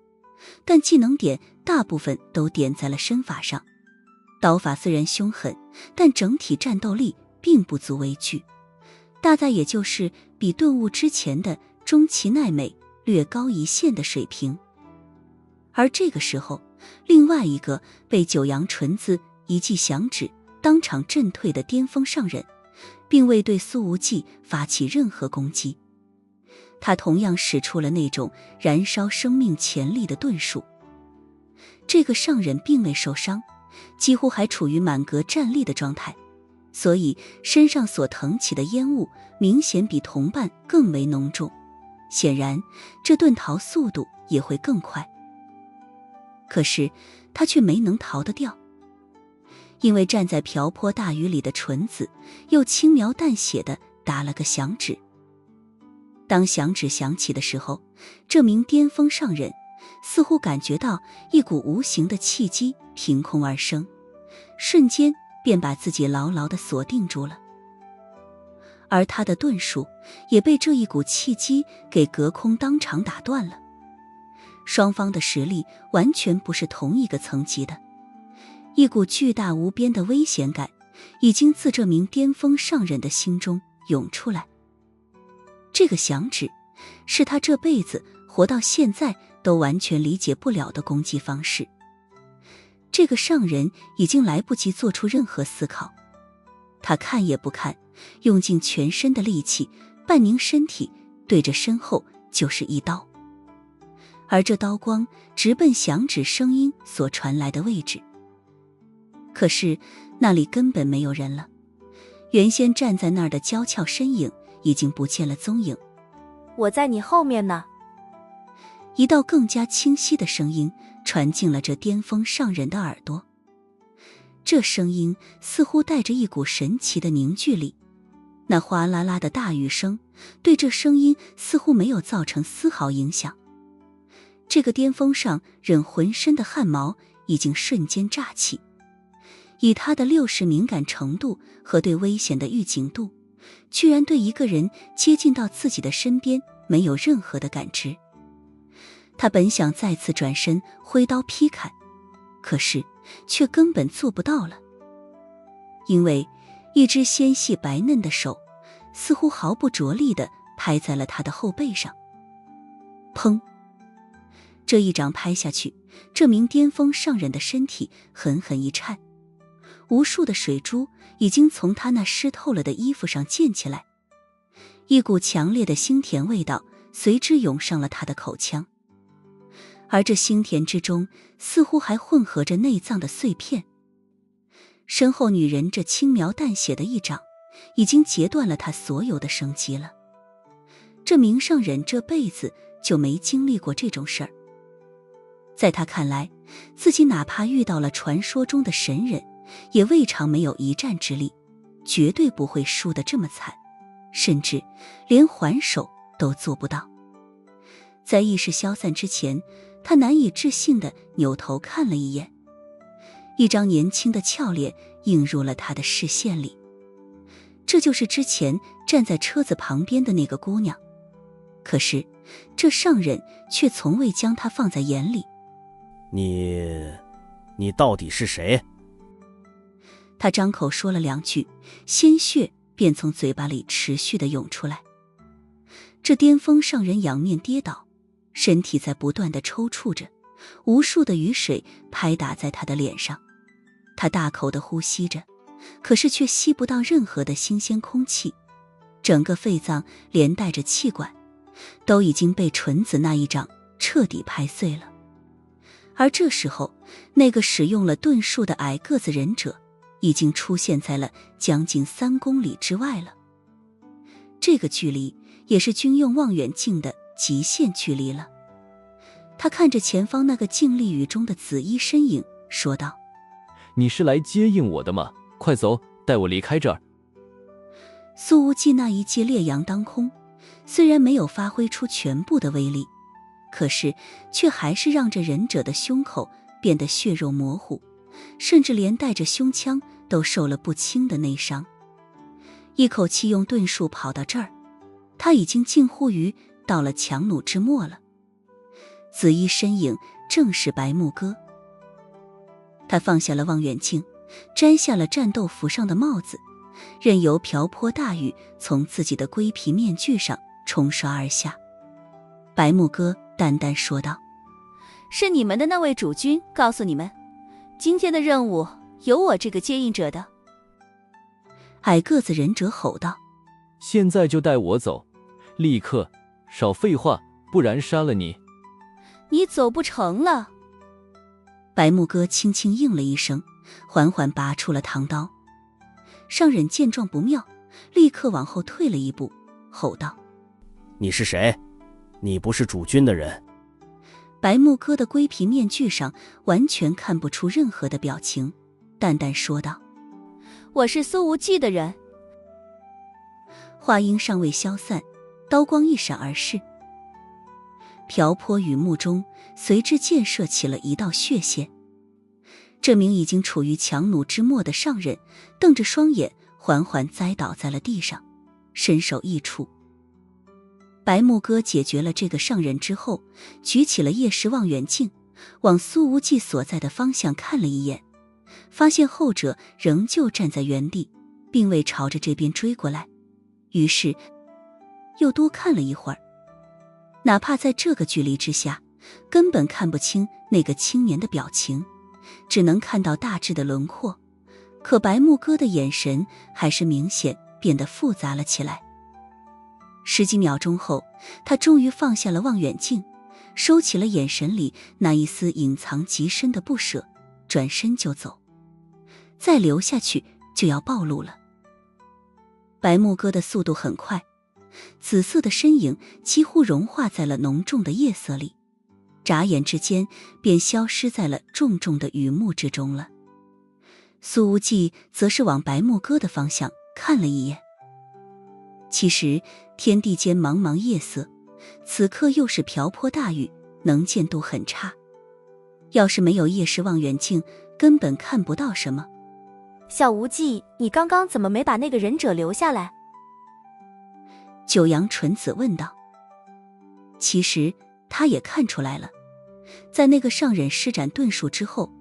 但技能点大部分都点在了身法上。刀法虽然凶狠，但整体战斗力并不足为惧，大概也就是比顿悟之前的钟其奈美略高一线的水平。而这个时候，另外一个被九阳纯子一记响指当场震退的巅峰上人，并未对苏无忌发起任何攻击。他同样使出了那种燃烧生命潜力的遁术。这个上人并未受伤，几乎还处于满格战力的状态，所以身上所腾起的烟雾明显比同伴更为浓重，显然这遁逃速度也会更快。可是他却没能逃得掉，因为站在瓢泼大雨里的纯子又轻描淡写地打了个响指。当响指响起的时候，这名巅峰上人似乎感觉到一股无形的契机凭空而生，瞬间便把自己牢牢地锁定住了。而他的遁术也被这一股契机给隔空当场打断了。双方的实力完全不是同一个层级的，一股巨大无边的危险感已经自这名巅峰上人的心中涌出来。这个响指是他这辈子活到现在都完全理解不了的攻击方式。这个上人已经来不及做出任何思考，他看也不看，用尽全身的力气，半凝身体，对着身后就是一刀。而这刀光直奔响指声音所传来的位置。可是那里根本没有人了，原先站在那儿的娇俏身影已经不见了踪影。我在你后面呢。一道更加清晰的声音传进了这巅峰上人的耳朵，这声音似乎带着一股神奇的凝聚力，那哗啦啦的大雨声对这声音似乎没有造成丝毫影响。这个巅峰上人浑身的汗毛已经瞬间炸起，以他的60敏感程度和对危险的预警度，居然对一个人接近到自己的身边没有任何的感知。他本想再次转身挥刀劈砍，可是却根本做不到了，因为一只纤细白嫩的手似乎毫不着力地拍在了他的后背上。砰！这一掌拍下去，这名巅峰上人的身体狠狠一颤，无数的水珠已经从他那湿透了的衣服上溅起来，一股强烈的腥甜味道随之涌上了他的口腔，而这腥甜之中似乎还混合着内脏的碎片。身后女人这轻描淡写的一掌已经截断了他所有的生机了。这名上人这辈子就没经历过这种事儿，在他看来，自己哪怕遇到了传说中的神人，也未尝没有一战之力，绝对不会输得这么惨，甚至连还手都做不到。在意识消散之前，他难以置信地扭头看了一眼，一张年轻的俏脸映入了他的视线里。这就是之前站在车子旁边的那个姑娘，可是这上人却从未将她放在眼里。你到底是谁？他张口说了2句，鲜血便从嘴巴里持续地涌出来。这巅峰上人仰面跌倒，身体在不断地抽搐着，无数的雨水拍打在他的脸上。他大口地呼吸着，可是却吸不到任何的新鲜空气，整个肺脏连带着气管都已经被纯子那一掌彻底拍碎了。而这时候，那个使用了遁术的矮个子忍者已经出现在了将近3公里之外了。这个距离也是军用望远镜的极限距离了。他看着前方那个静立雨中的紫衣身影，说道：你是来接应我的吗？快走，带我离开这儿。苏无忌那一记烈阳当空，虽然没有发挥出全部的威力，可是却还是让这忍者的胸口变得血肉模糊，甚至连带着胸腔都受了不轻的内伤。一口气用遁术跑到这儿，他已经近乎于到了强弩之末了。紫衣身影正是白木哥。他放下了望远镜，摘下了战斗服上的帽子，任由瓢泼大雨从自己的龟皮面具上冲刷而下。白木哥淡淡说道：是你们的那位主君告诉你们，今天的任务有我这个接应者的。矮个子忍者吼道：现在就带我走，立刻，少废话，不然杀了你。你走不成了。白木哥轻轻应了一声，缓缓拔出了唐刀。上忍见状不妙，立刻往后退了一步，吼道：你是谁？你不是主君的人。白木哥的龟皮面具上完全看不出任何的表情，淡淡说道：我是苏无忌的人。话音尚未消散，刀光一闪而逝，瓢泼雨幕中随之溅射起了一道血线。这名已经处于强弩之末的上忍瞪着双眼，缓缓栽倒在了地上，身首异处。白木哥解决了这个上忍之后，举起了夜视望远镜，往苏无忌所在的方向看了一眼，发现后者仍旧站在原地，并未朝着这边追过来，于是又多看了一会儿。哪怕在这个距离之下，根本看不清那个青年的表情，只能看到大致的轮廓，可白木哥的眼神还是明显变得复杂了起来。10几秒钟后，他终于放下了望远镜，收起了眼神里那一丝隐藏极深的不舍，转身就走。再留下去就要暴露了。白木哥的速度很快，紫色的身影几乎融化在了浓重的夜色里，眨眼之间便消失在了重重的雨幕之中了。苏无忌则是往白木哥的方向看了一眼。其实天地间茫茫夜色，此刻又是瓢泼大雨，能见度很差，要是没有夜视望远镜，根本看不到什么。小无忌，你刚刚怎么没把那个忍者留下来？九阳纯子问道。其实他也看出来了，在那个上忍施展遁术之后，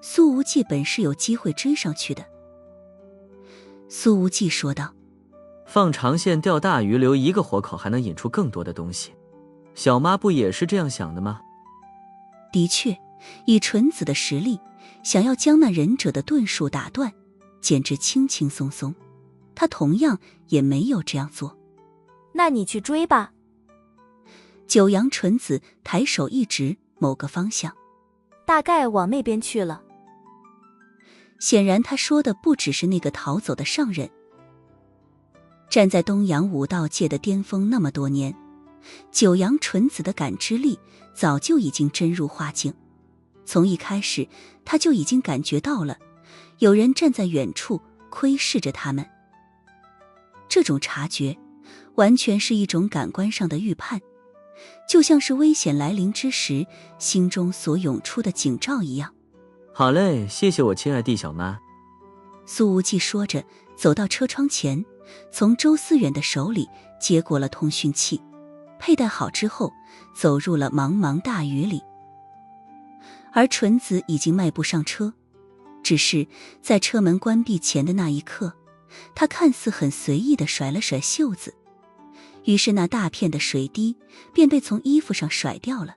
苏无忌本是有机会追上去的。苏无忌说道：放长线钓大鱼，留一个活口还能引出更多的东西。小妈不也是这样想的吗？的确，以纯子的实力，想要将那忍者的遁术打断，简直轻轻松松。他同样也没有这样做。那你去追吧。九阳纯子抬手一指某个方向，大概往那边去了。显然他说的不只是那个逃走的上忍。站在东洋武道界的巅峰那么多年，九阳纯子的感知力早就已经深入化境，从一开始他就已经感觉到了有人站在远处窥视着他们。这种察觉完全是一种感官上的预判，就像是危险来临之时心中所涌出的警兆一样。好嘞，谢谢我亲爱弟小妈。苏无忌说着走到车窗前，从周思远的手里接过了通讯器，佩戴好之后走入了茫茫大雨里。而纯子已经迈步上车，只是在车门关闭前的那一刻，他看似很随意地甩了甩袖子，于是那大片的水滴便被从衣服上甩掉了。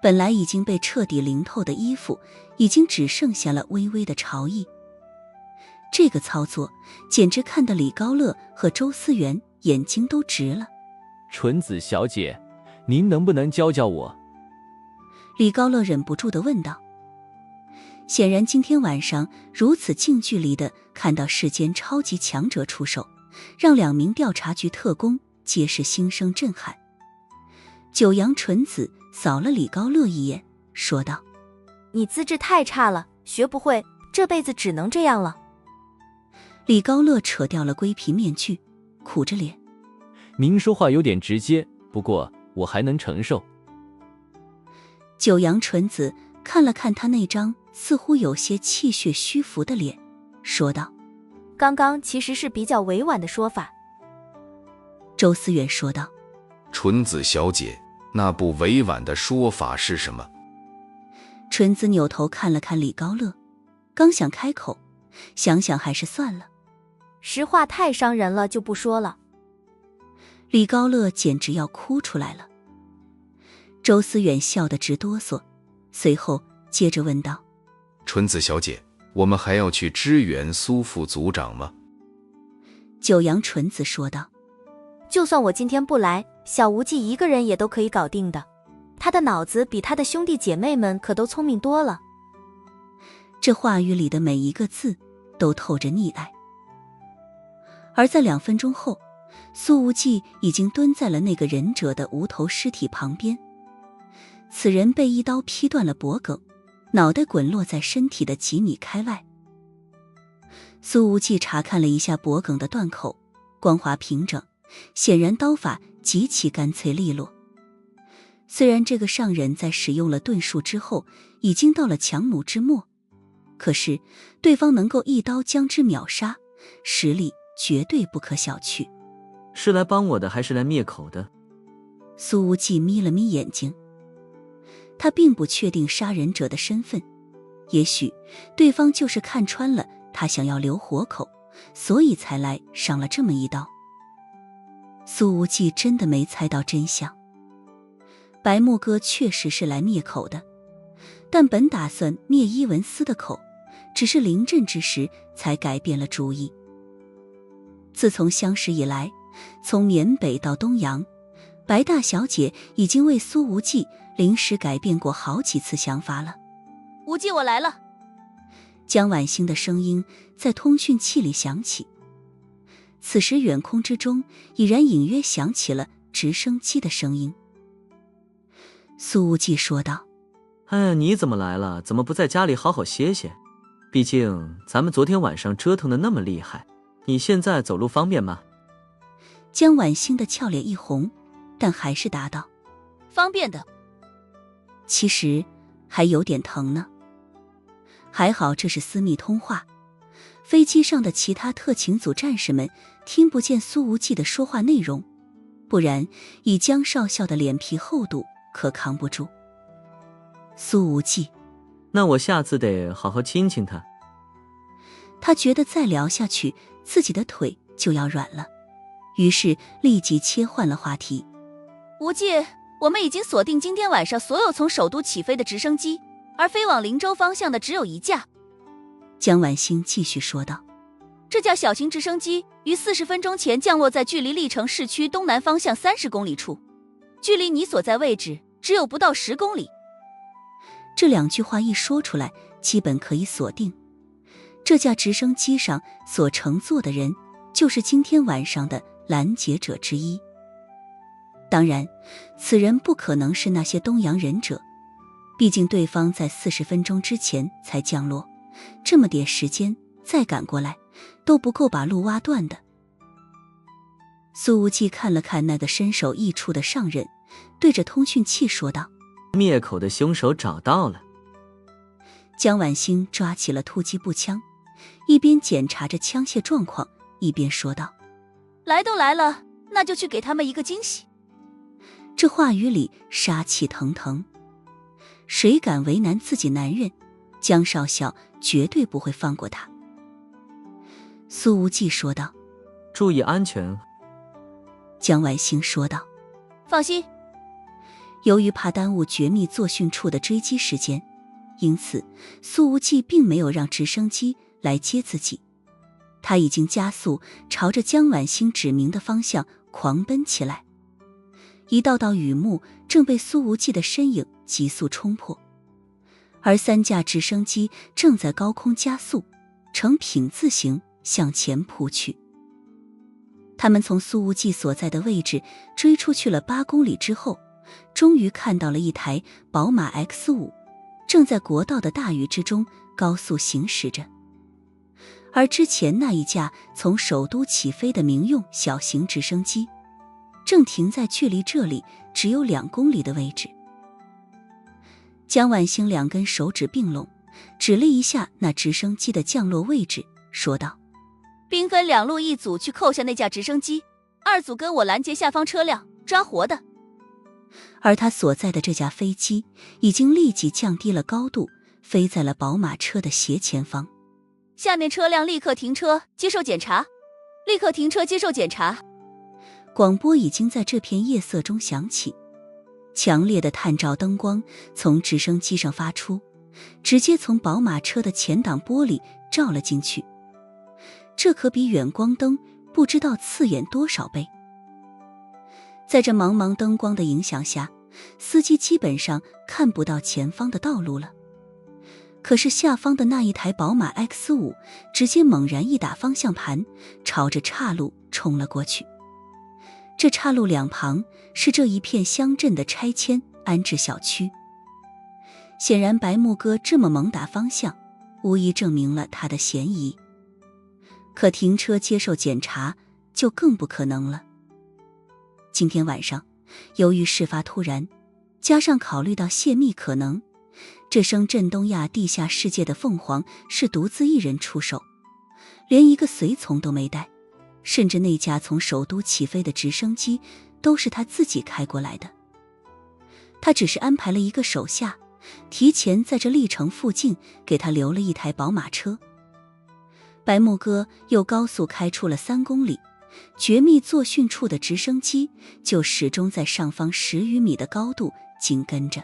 本来已经被彻底淋透的衣服，已经只剩下了微微的潮意。这个操作简直看得李高乐和周思源眼睛都直了。纯子小姐，您能不能教教我？李高乐忍不住地问道。显然今天晚上如此近距离地看到世间超级强者出手，让2名调查局特工皆是心生震撼。九阳纯子扫了李高乐一眼，说道：你资质太差了，学不会，这辈子只能这样了。李高乐扯掉了龟皮面具，苦着脸：您说话有点直接，不过我还能承受。九阳纯子看了看他那张似乎有些气血虚浮的脸，说道：刚刚其实是比较委婉的说法。周思远说道：纯子小姐，那不委婉的说法是什么？纯子扭头看了看李高乐，刚想开口，想想还是算了。实话太伤人了，就不说了。李高乐简直要哭出来了。周思远笑得直哆嗦，随后接着问道：纯子小姐，我们还要去支援苏副组长吗？九阳纯子说道：就算我今天不来，小无忌一个人也都可以搞定的。他的脑子比他的兄弟姐妹们可都聪明多了。这话语里的每一个字都透着溺爱。而在2分钟后，苏无忌已经蹲在了那个忍者的无头尸体旁边。此人被一刀劈断了脖颈，脑袋滚落在身体的几米开外。苏无忌查看了一下脖颈的断口，光滑平整，显然刀法极其干脆利落。虽然这个上人在使用了遁术之后已经到了强弩之末，可是对方能够一刀将之秒杀，实力绝对不可小觑。是来帮我的还是来灭口的？苏无忌眯了眯眼睛，他并不确定杀人者的身份，也许对方就是看穿了他想要留活口，所以才来上了这么一刀。苏无忌真的没猜到真相，白木哥确实是来灭口的，但本打算灭伊文斯的口，只是临阵之时才改变了主意。自从相识以来，从缅北到东洋，白大小姐已经为苏无忌临时改变过好几次想法了。无忌，我来了。江婉欣的声音在通讯器里响起。此时远空之中已然隐约响起了直升机的声音。苏无忌说道：哎，你怎么来了？怎么不在家里好好歇歇？毕竟咱们昨天晚上折腾的那么厉害，你现在走路方便吗？江婉欣的俏脸一红，但还是答道：方便的。其实还有点疼呢。还好这是私密通话，飞机上的其他特勤组战士们听不见苏无忌的说话内容，不然以江少校的脸皮厚度可扛不住。苏无忌，那我下次得好好亲亲他。他觉得再聊下去自己的腿就要软了，于是立即切换了话题。无忌，我们已经锁定今天晚上所有从首都起飞的直升机，而飞往灵州方向的只有1架。江婉欣继续说道：这架小型直升机于40分钟前降落在距离历城市区东南方向30公里处，距离你所在位置只有不到10公里。这2句话一说出来，基本可以锁定这架直升机上所乘坐的人就是今天晚上的拦截者之一。当然，此人不可能是那些东洋忍者，毕竟对方在40分钟之前才降落，这么点时间再赶过来都不够把路挖断的。苏无忌看了看那个身首异处的上人，对着通讯器说道：灭口的凶手找到了。江婉欣抓起了突击步枪，一边检查着枪械状况，一边说道：来都来了，那就去给他们一个惊喜。这话语里杀气腾腾，谁敢为难自己男人，江少校绝对不会放过他。苏无忌说道：注意安全。江晚星说道。放心。由于怕耽误绝密作训处的追击时间，因此苏无忌并没有让直升机来接自己，他已经加速朝着江晚星指明的方向狂奔起来。一道道雨幕正被苏无忌的身影急速冲破，而3架直升机正在高空加速，呈品字形向前扑去。他们从苏无忌所在的位置追出去了8公里之后，终于看到了一台宝马 X5 正在国道的大雨之中高速行驶着，而之前那一架从首都起飞的民用小型直升机正停在距离这里只有2公里的位置。江晚星2根手指并拢，指了一下那直升机的降落位置，说道：兵分2路，1组去扣下那架直升机，2组跟我拦截下方车辆，抓活的。而他所在的这架飞机已经立即降低了高度，飞在了宝马车的斜前方。下面车辆立刻停车接受检查，立刻停车接受检查。广播已经在这片夜色中响起，强烈的探照灯光从直升机上发出，直接从宝马车的前挡玻璃照了进去，这可比远光灯不知道刺眼多少倍。在这茫茫灯光的影响下，司机基本上看不到前方的道路了。可是下方的那一台宝马 X5 直接猛然一打方向盘，朝着岔路冲了过去。这岔路2旁是这一片乡镇的拆迁安置小区。显然白木哥这么猛打方向，无疑证明了他的嫌疑。可停车接受检查就更不可能了。今天晚上，由于事发突然，加上考虑到泄密可能，这声震东亚地下世界的凤凰是独自一人出手，连一个随从都没带，甚至那架从首都起飞的直升机都是他自己开过来的。他只是安排了一个手下，提前在这历城附近给他留了一台宝马车。白木哥又高速开出了3公里，绝密作训处的直升机就始终在上方10余米的高度紧跟着。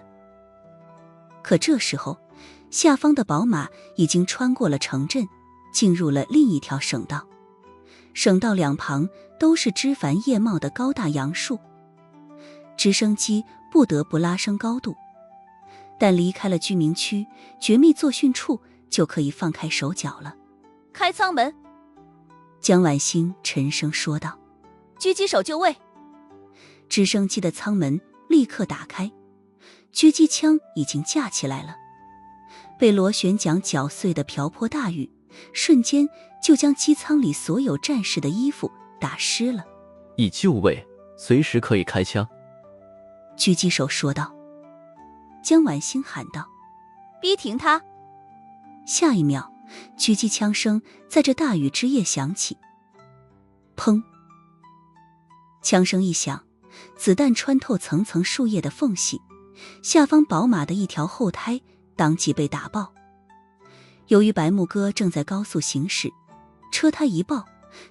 可这时候，下方的宝马已经穿过了城镇，进入了另一条省道。省道2旁都是枝繁叶茂的高大杨树，直升机不得不拉升高度，但离开了居民区，绝密作训处就可以放开手脚了。开舱门，江晚星沉声说道。狙击手就位。直升机的舱门立刻打开，狙击枪已经架起来了。被螺旋桨搅碎的瓢泼大雨瞬间就将机舱里所有战士的衣服打湿了。已就位，随时可以开枪。狙击手说道。江晚星喊道：逼停他。下一秒，狙击枪声在这大雨之夜响起。砰！枪声一响，子弹穿透层层树叶的缝隙，下方宝马的一条后胎当即被打爆。由于白木哥正在高速行驶，车胎一爆，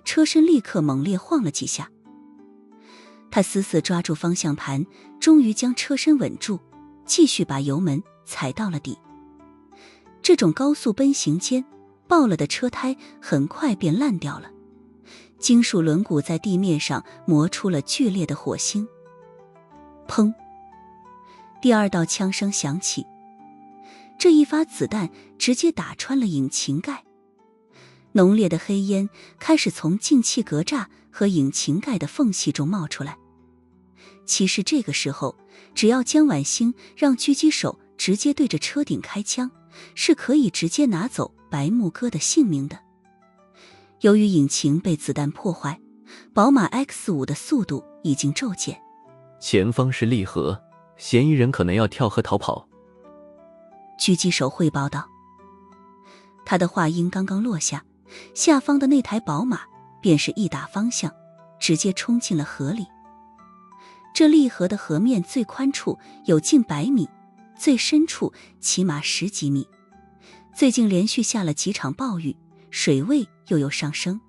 车身立刻猛烈晃了几下。他死死抓住方向盘，终于将车身稳住，继续把油门踩到了底。这种高速奔行间，爆了的车胎很快便烂掉了，金属轮毂在地面上磨出了剧烈的火星。砰！第2道枪声响起，这一发子弹直接打穿了引擎盖，浓烈的黑烟开始从进气格栅和引擎盖的缝隙中冒出来。其实这个时候，只要江晚星让狙击手直接对着车顶开枪，是可以直接拿走白木哥的性命的。由于引擎被子弹破坏，宝马 X5 的速度已经骤减。前方是利河，嫌疑人可能要跳河逃跑。狙击手汇报道。他的话音刚刚落下，下方的那台宝马便是一打方向，直接冲进了河里。这利河的河面最宽处有近100米，最深处起码10几米。最近连续下了几场暴雨，水位又有上升。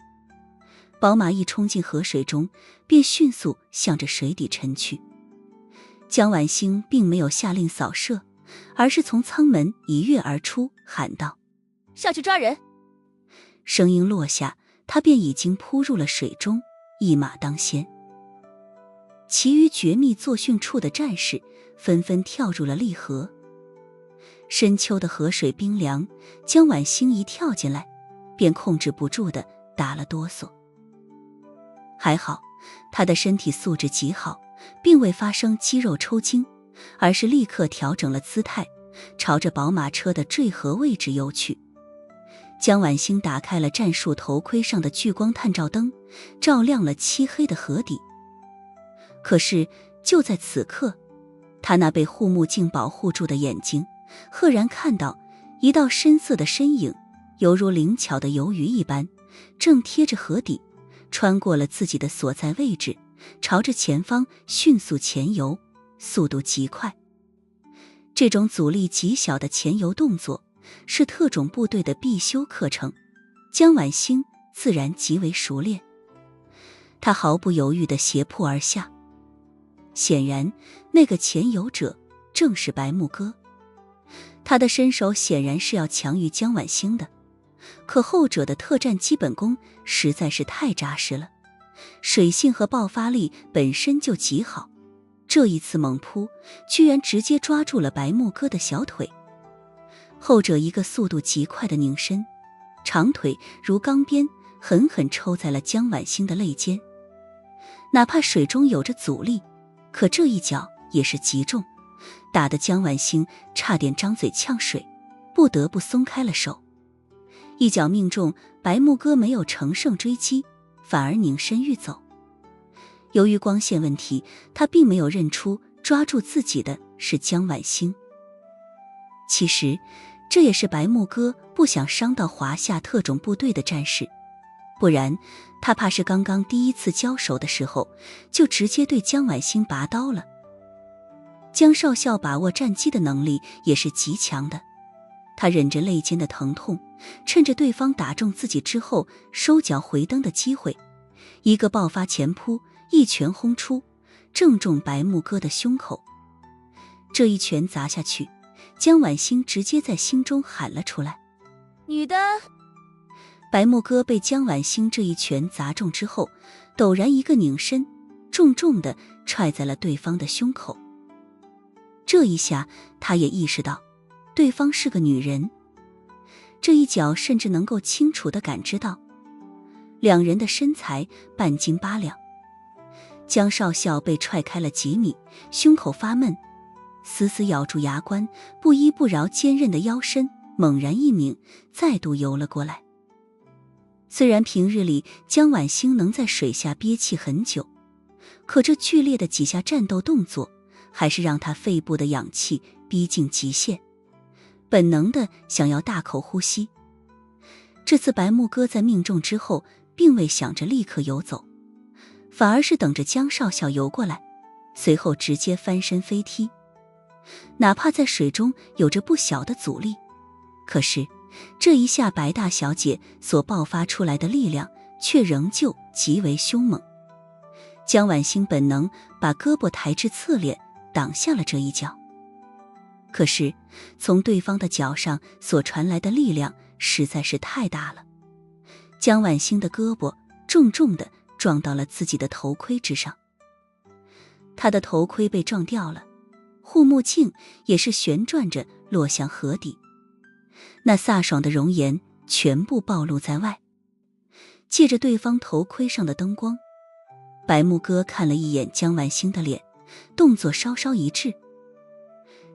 宝马一冲进河水中，便迅速向着水底沉去。江晚星并没有下令扫射，而是从舱门一跃而出，喊道：下去抓人！声音落下，他便已经扑入了水中，一马当先。其余绝密作训处的战士纷纷跳入了漯河。深秋的河水冰凉，江晚星一跳进来，便控制不住地打了哆嗦。还好他的身体素质极好，并未发生肌肉抽筋，而是立刻调整了姿态，朝着宝马车的坠河位置游去。江晚星打开了战术头盔上的聚光探照灯，照亮了漆黑的河底。可是就在此刻，他那被护目镜保护住的眼睛赫然看到一道深色的身影，犹如灵巧的游鱼一般，正贴着河底，穿过了自己的所在位置，朝着前方迅速前游，速度极快。这种阻力极小的前游动作是特种部队的必修课程，江晚星自然极为熟练。他毫不犹豫地斜扑而下。显然那个前游者正是白木哥，他的身手显然是要强于江晚星的，可后者的特战基本功实在是太扎实了，水性和爆发力本身就极好，这一次猛扑居然直接抓住了白木哥的小腿。后者一个速度极快的拧身，长腿如钢鞭狠狠抽在了江晚星的肋间。哪怕水中有着阻力，可这一脚也是极重，打得江晚星差点张嘴呛水，不得不松开了手。一脚命中，白木哥没有乘胜追击，反而拧身欲走。由于光线问题，他并没有认出抓住自己的是江晚星。其实这也是白木哥不想伤到华夏特种部队的战士，不然他怕是刚刚第一次交手的时候就直接对江晚星拔刀了。江少校把握战机的能力也是极强的，他忍着肋间的疼痛，趁着对方打中自己之后收脚回蹬的机会，一个爆发前扑，一拳轰出，正中白木哥的胸口。这一拳砸下去，江晚星直接在心中喊了出来：女的！白木哥被江晚星这一拳砸中之后，陡然一个拧身，重重地踹在了对方的胸口。这一下他也意识到对方是个女人，这一脚甚至能够清楚地感知到两人的身材半斤八两。江少校被踹开了几米，胸口发闷，死死咬住牙关，不依不饶坚韧的腰身猛然一拧，再度游了过来。虽然平日里江晚星能在水下憋气很久，可这剧烈的几下战斗动作还是让他肺部的氧气逼近极限，本能的想要大口呼吸。这次白木哥在命中之后并未想着立刻游走，反而是等着江少校游过来，随后直接翻身飞踢。哪怕在水中有着不小的阻力，可是这一下白大小姐所爆发出来的力量却仍旧极为凶猛。江晚星本能把胳膊抬至侧脸挡下了这一脚，可是从对方的脚上所传来的力量实在是太大了，江晚星的胳膊重重地撞到了自己的头盔之上，他的头盔被撞掉了，护目镜也是旋转着落向河底，那飒爽的容颜全部暴露在外。借着对方头盔上的灯光，白木哥看了一眼江晚星的脸，动作稍稍一滞，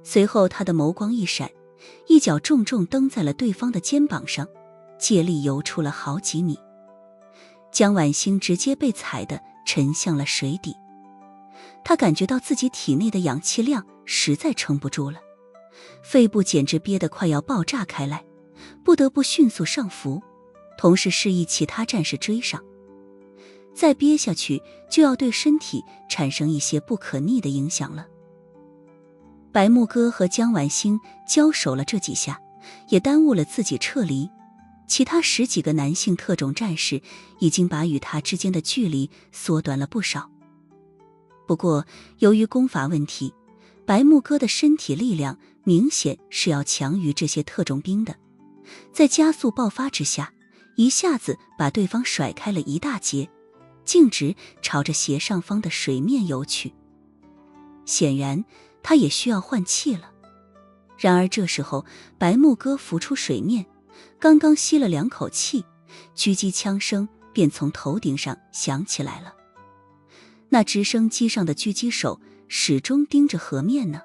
随后他的眸光一闪，一脚重重蹬在了对方的肩膀上，借力游出了好几米。江晚星直接被踩得沉向了水底，他感觉到自己体内的氧气量实在撑不住了，肺部简直憋得快要爆炸开来，不得不迅速上浮，同时示意其他战士追上。再憋下去就要对身体产生一些不可逆的影响了。白木哥和江晚星交手了这几下，也耽误了自己撤离，其他10几个男性特种战士已经把与他之间的距离缩短了不少。不过，由于功法问题，白木哥的身体力量明显是要强于这些特种兵的，在加速爆发之下，一下子把对方甩开了一大截，径直朝着斜上方的水面游去。显然，他也需要换气了。然而这时候，白木哥浮出水面，刚刚吸了2口气，狙击枪声便从头顶上响起来了。那直升机上的狙击手始终盯着河面呢，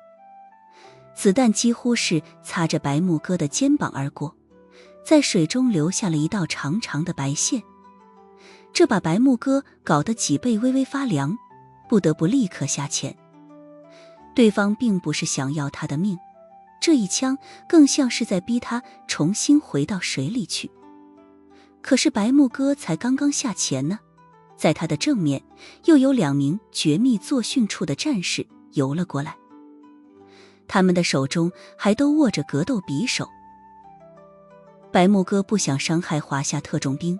子弹几乎是擦着白木哥的肩膀而过，在水中留下了一道长长的白线。这把白木哥搞得脊背微微发凉，不得不立刻下潜。对方并不是想要他的命，这一枪更像是在逼他重新回到水里去。可是白木哥才刚刚下潜呢，在他的正面又有2名绝密作训处的战士游了过来，他们的手中还都握着格斗匕首。白木哥不想伤害华夏特种兵，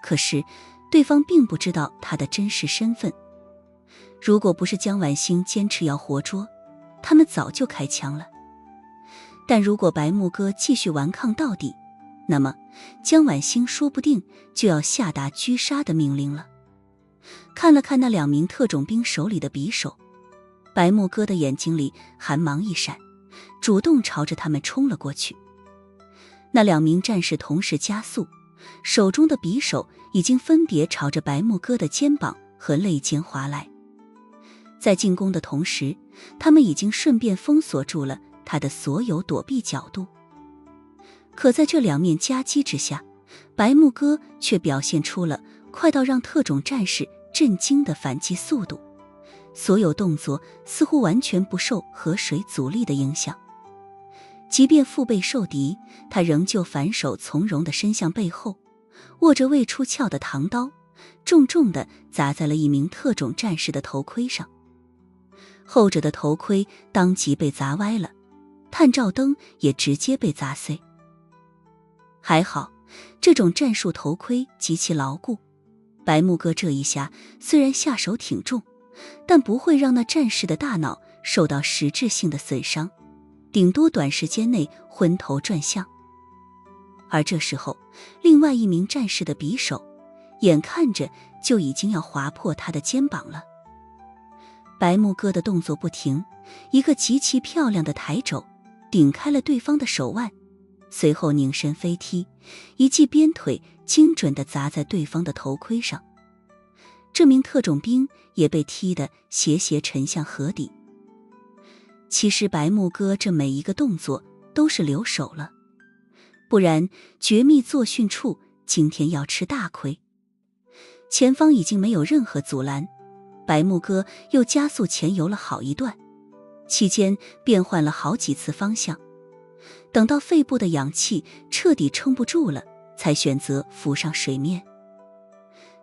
可是对方并不知道他的真实身份。如果不是江晚星坚持要活捉，他们早就开枪了。但如果白木哥继续顽抗到底，那么江晚星说不定就要下达狙杀的命令了。看了看那2名特种兵手里的匕首，白木哥的眼睛里寒芒一闪，主动朝着他们冲了过去。那2名战士同时加速，手中的匕首已经分别朝着白木哥的肩膀和肋间划来。在进攻的同时，他们已经顺便封锁住了他的所有躲避角度。可在这2面夹击之下，白木哥却表现出了快到让特种战士震惊的反击速度，所有动作似乎完全不受河水阻力的影响。即便腹背受敌，他仍旧反手从容地伸向背后，握着未出鞘的唐刀，重重地砸在了1名特种战士的头盔上。后者的头盔当即被砸歪了，探照灯也直接被砸碎。还好，这种战术头盔极其牢固，白木哥这一下虽然下手挺重，但不会让那战士的大脑受到实质性的损伤，顶多短时间内昏头转向。而这时候，另外1名战士的匕首眼看着就已经要划破他的肩膀了。白木哥的动作不停，一个极其漂亮的抬肘顶开了对方的手腕，随后拧身飞踢，一记鞭腿精准地砸在对方的头盔上。这名特种兵也被踢得斜斜沉向河底。其实白木哥这每一个动作都是留手了，不然绝密作训处今天要吃大亏。前方已经没有任何阻拦，白木哥又加速前游了好一段，期间变换了好几次方向，等到肺部的氧气彻底撑不住了，才选择浮上水面。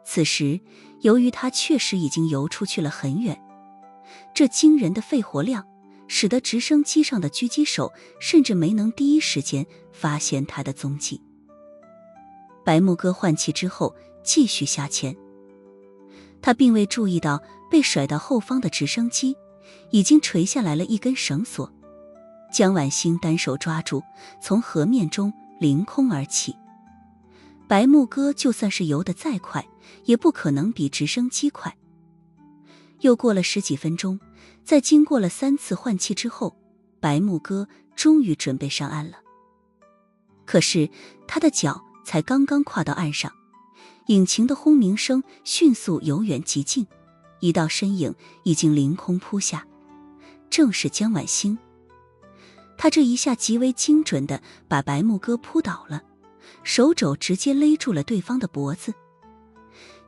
此时由于他确实已经游出去了很远，这惊人的肺活量使得直升机上的狙击手甚至没能第一时间发现他的踪迹。白木哥换气之后继续下潜，他并未注意到被甩到后方的直升机已经垂下来了一根绳索，江晚星单手抓住，从河面中凌空而起。白木哥就算是游得再快，也不可能比直升机快。又过了10几分钟，在经过了3次换气之后，白木哥终于准备上岸了。可是他的脚才刚刚跨到岸上，引擎的轰鸣声迅速由远及近，一道身影已经凌空扑下，正是江晚星。他这一下极为精准地把白木哥扑倒了，手肘直接勒住了对方的脖子。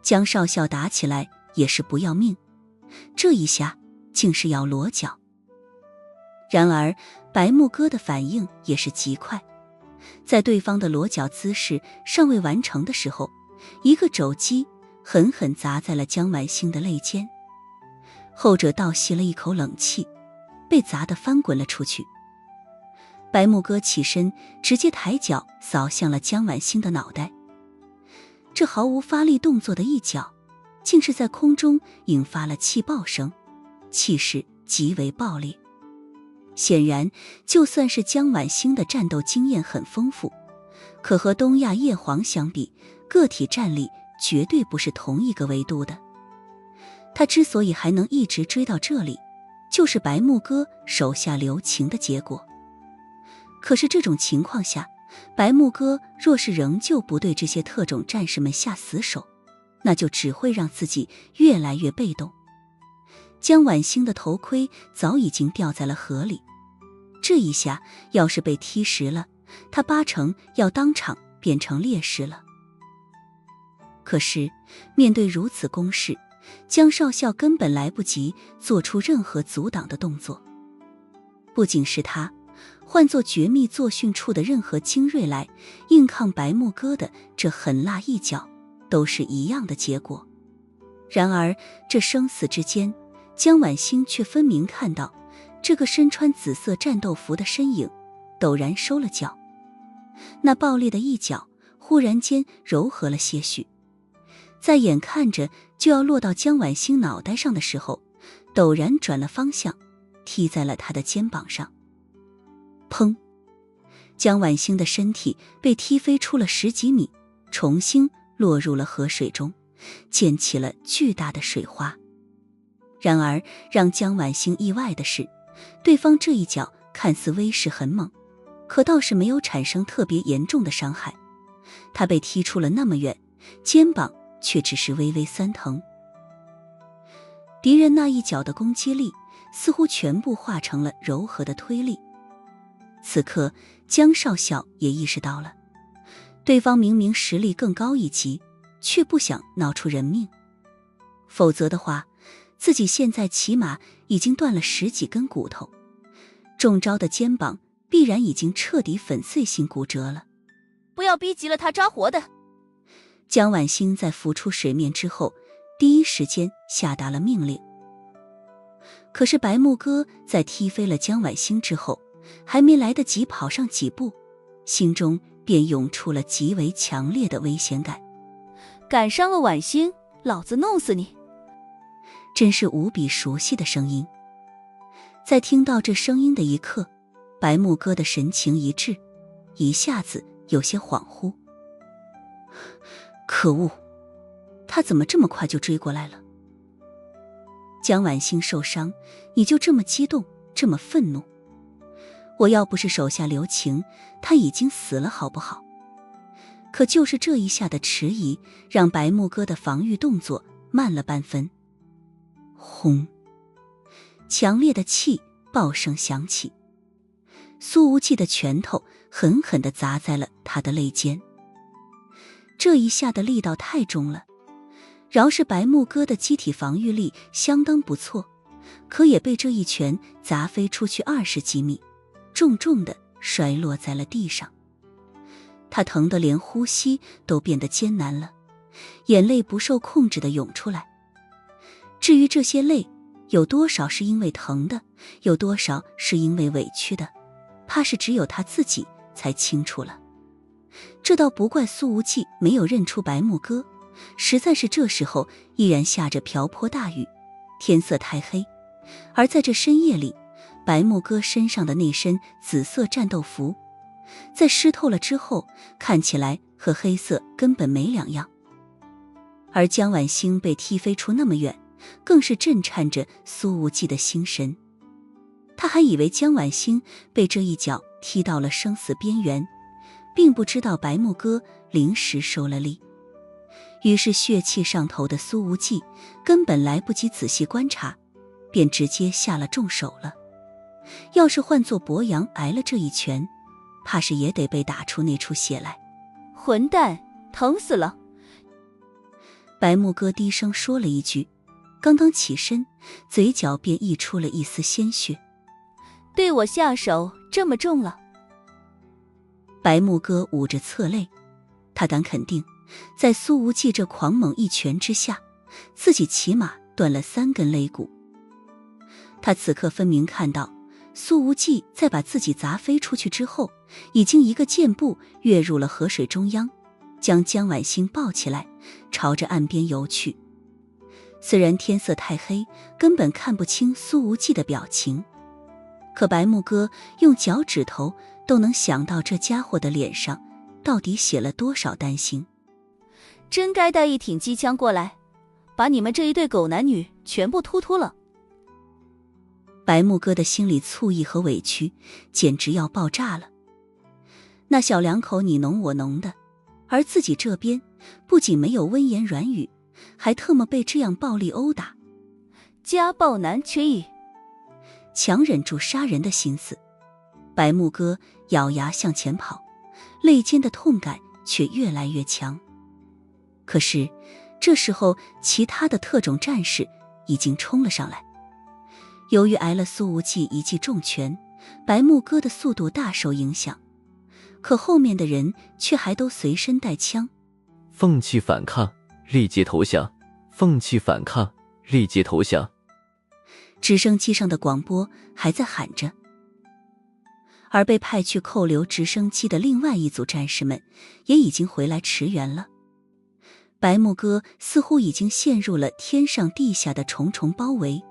江少校打起来也是不要命，这一下竟是要裸脚。然而白木哥的反应也是极快，在对方的裸脚姿势尚未完成的时候，一个肘击狠狠砸在了江晚星的肋间，后者倒吸了一口冷气，被砸得翻滚了出去。白木哥起身，直接抬脚扫向了江晚星的脑袋。这毫无发力动作的一脚，竟是在空中引发了气爆声，气势极为暴烈。显然，就算是江晚星的战斗经验很丰富，可和东亚叶黄相比，个体战力绝对不是同一个维度的。他之所以还能一直追到这里，就是白木哥手下留情的结果。可是这种情况下，白木哥若是仍旧不对这些特种战士们下死手，那就只会让自己越来越被动。江晚星的头盔早已经掉在了河里，这一下要是被踢实了，他八成要当场变成烈士了。可是面对如此攻势，江少校根本来不及做出任何阻挡的动作。不仅是他，换作绝密作训处的任何精锐来硬抗白木哥的这狠辣一脚，都是一样的结果。然而这生死之间，江晚星却分明看到这个身穿紫色战斗服的身影陡然收了脚，那暴烈的一脚忽然间柔和了些许，在眼看着就要落到江晚星脑袋上的时候，陡然转了方向，踢在了他的肩膀上。砰！江晚星的身体被踢飞出了10几米，重新落入了河水中，溅起了巨大的水花。然而让江晚星意外的是，对方这一脚看似威势很猛，可倒是没有产生特别严重的伤害。他被踢出了那么远，肩膀却只是微微酸疼。敌人那一脚的攻击力似乎全部化成了柔和的推力。此刻江少校也意识到了，对方明明实力更高一级，却不想闹出人命，否则的话，自己现在起码已经断了10几根骨头，中招的肩膀必然已经彻底粉碎性骨折了。不要逼急了他抓活的。江晚星在浮出水面之后，第一时间下达了命令。可是白木哥在踢飞了江晚星之后，还没来得及跑上几步，心中便涌出了极为强烈的危险感。敢伤了晚星，老子弄死你！真是无比熟悉的声音。在听到这声音的一刻，白木哥的神情一滞，一下子有些恍惚。可恶，他怎么这么快就追过来了？江晚星受伤，你就这么激动，这么愤怒？我要不是手下留情，他已经死了好不好？可就是这一下的迟疑，让白木哥的防御动作慢了半分。轰！强烈的气爆声响起，苏无忌的拳头狠狠地砸在了他的肋间。这一下的力道太重了，饶是白木哥的机体防御力相当不错，可也被这一拳砸飞出去20几米，重重地摔落在了地上。他疼得连呼吸都变得艰难了，眼泪不受控制地涌出来。至于这些泪有多少是因为疼的，有多少是因为委屈的，怕是只有他自己才清楚了。这倒不怪苏无忌没有认出白木哥，实在是这时候依然下着瓢泼大雨，天色太黑，而在这深夜里，白木哥身上的那身紫色战斗服在湿透了之后，看起来和黑色根本没两样。而江晚星被踢飞出那么远，更是震颤着苏无忌的心神。他还以为江晚星被这一脚踢到了生死边缘，并不知道白木哥临时收了力。于是血气上头的苏无忌根本来不及仔细观察，便直接下了重手了。要是换作博洋挨了这一拳，怕是也得被打出那出血来。混蛋，疼死了！白木哥低声说了一句，刚刚起身，嘴角便溢出了一丝鲜血。对我下手这么重了？白木哥捂着侧肋，他敢肯定，在苏无忌这狂猛一拳之下，自己起码断了3根肋骨。他此刻分明看到，苏无忌在把自己砸飞出去之后，已经一个箭步跃入了河水中央，将江晚星抱起来，朝着岸边游去。虽然天色太黑，根本看不清苏无忌的表情，可白木哥用脚趾头都能想到这家伙的脸上到底写了多少担心。真该带一挺机枪过来，把你们这一对狗男女全部突突了。白木哥的心里醋意和委屈简直要爆炸了。那小两口你侬我侬的，而自己这边不仅没有温言软语，还特么被这样暴力殴打。家暴男缺一，强忍住杀人的心思，白木哥咬牙向前跑，肋间的痛感却越来越强。可是这时候其他的特种战士已经冲了上来。由于挨了苏无忌一记重拳，白木哥的速度大受影响，可后面的人却还都随身带枪。放弃反抗，立即投降！放弃反抗，立即投降！直升机上的广播还在喊着，而被派去扣留直升机的另外一组战士们也已经回来驰援了。白木哥似乎已经陷入了天上地下的重重包围，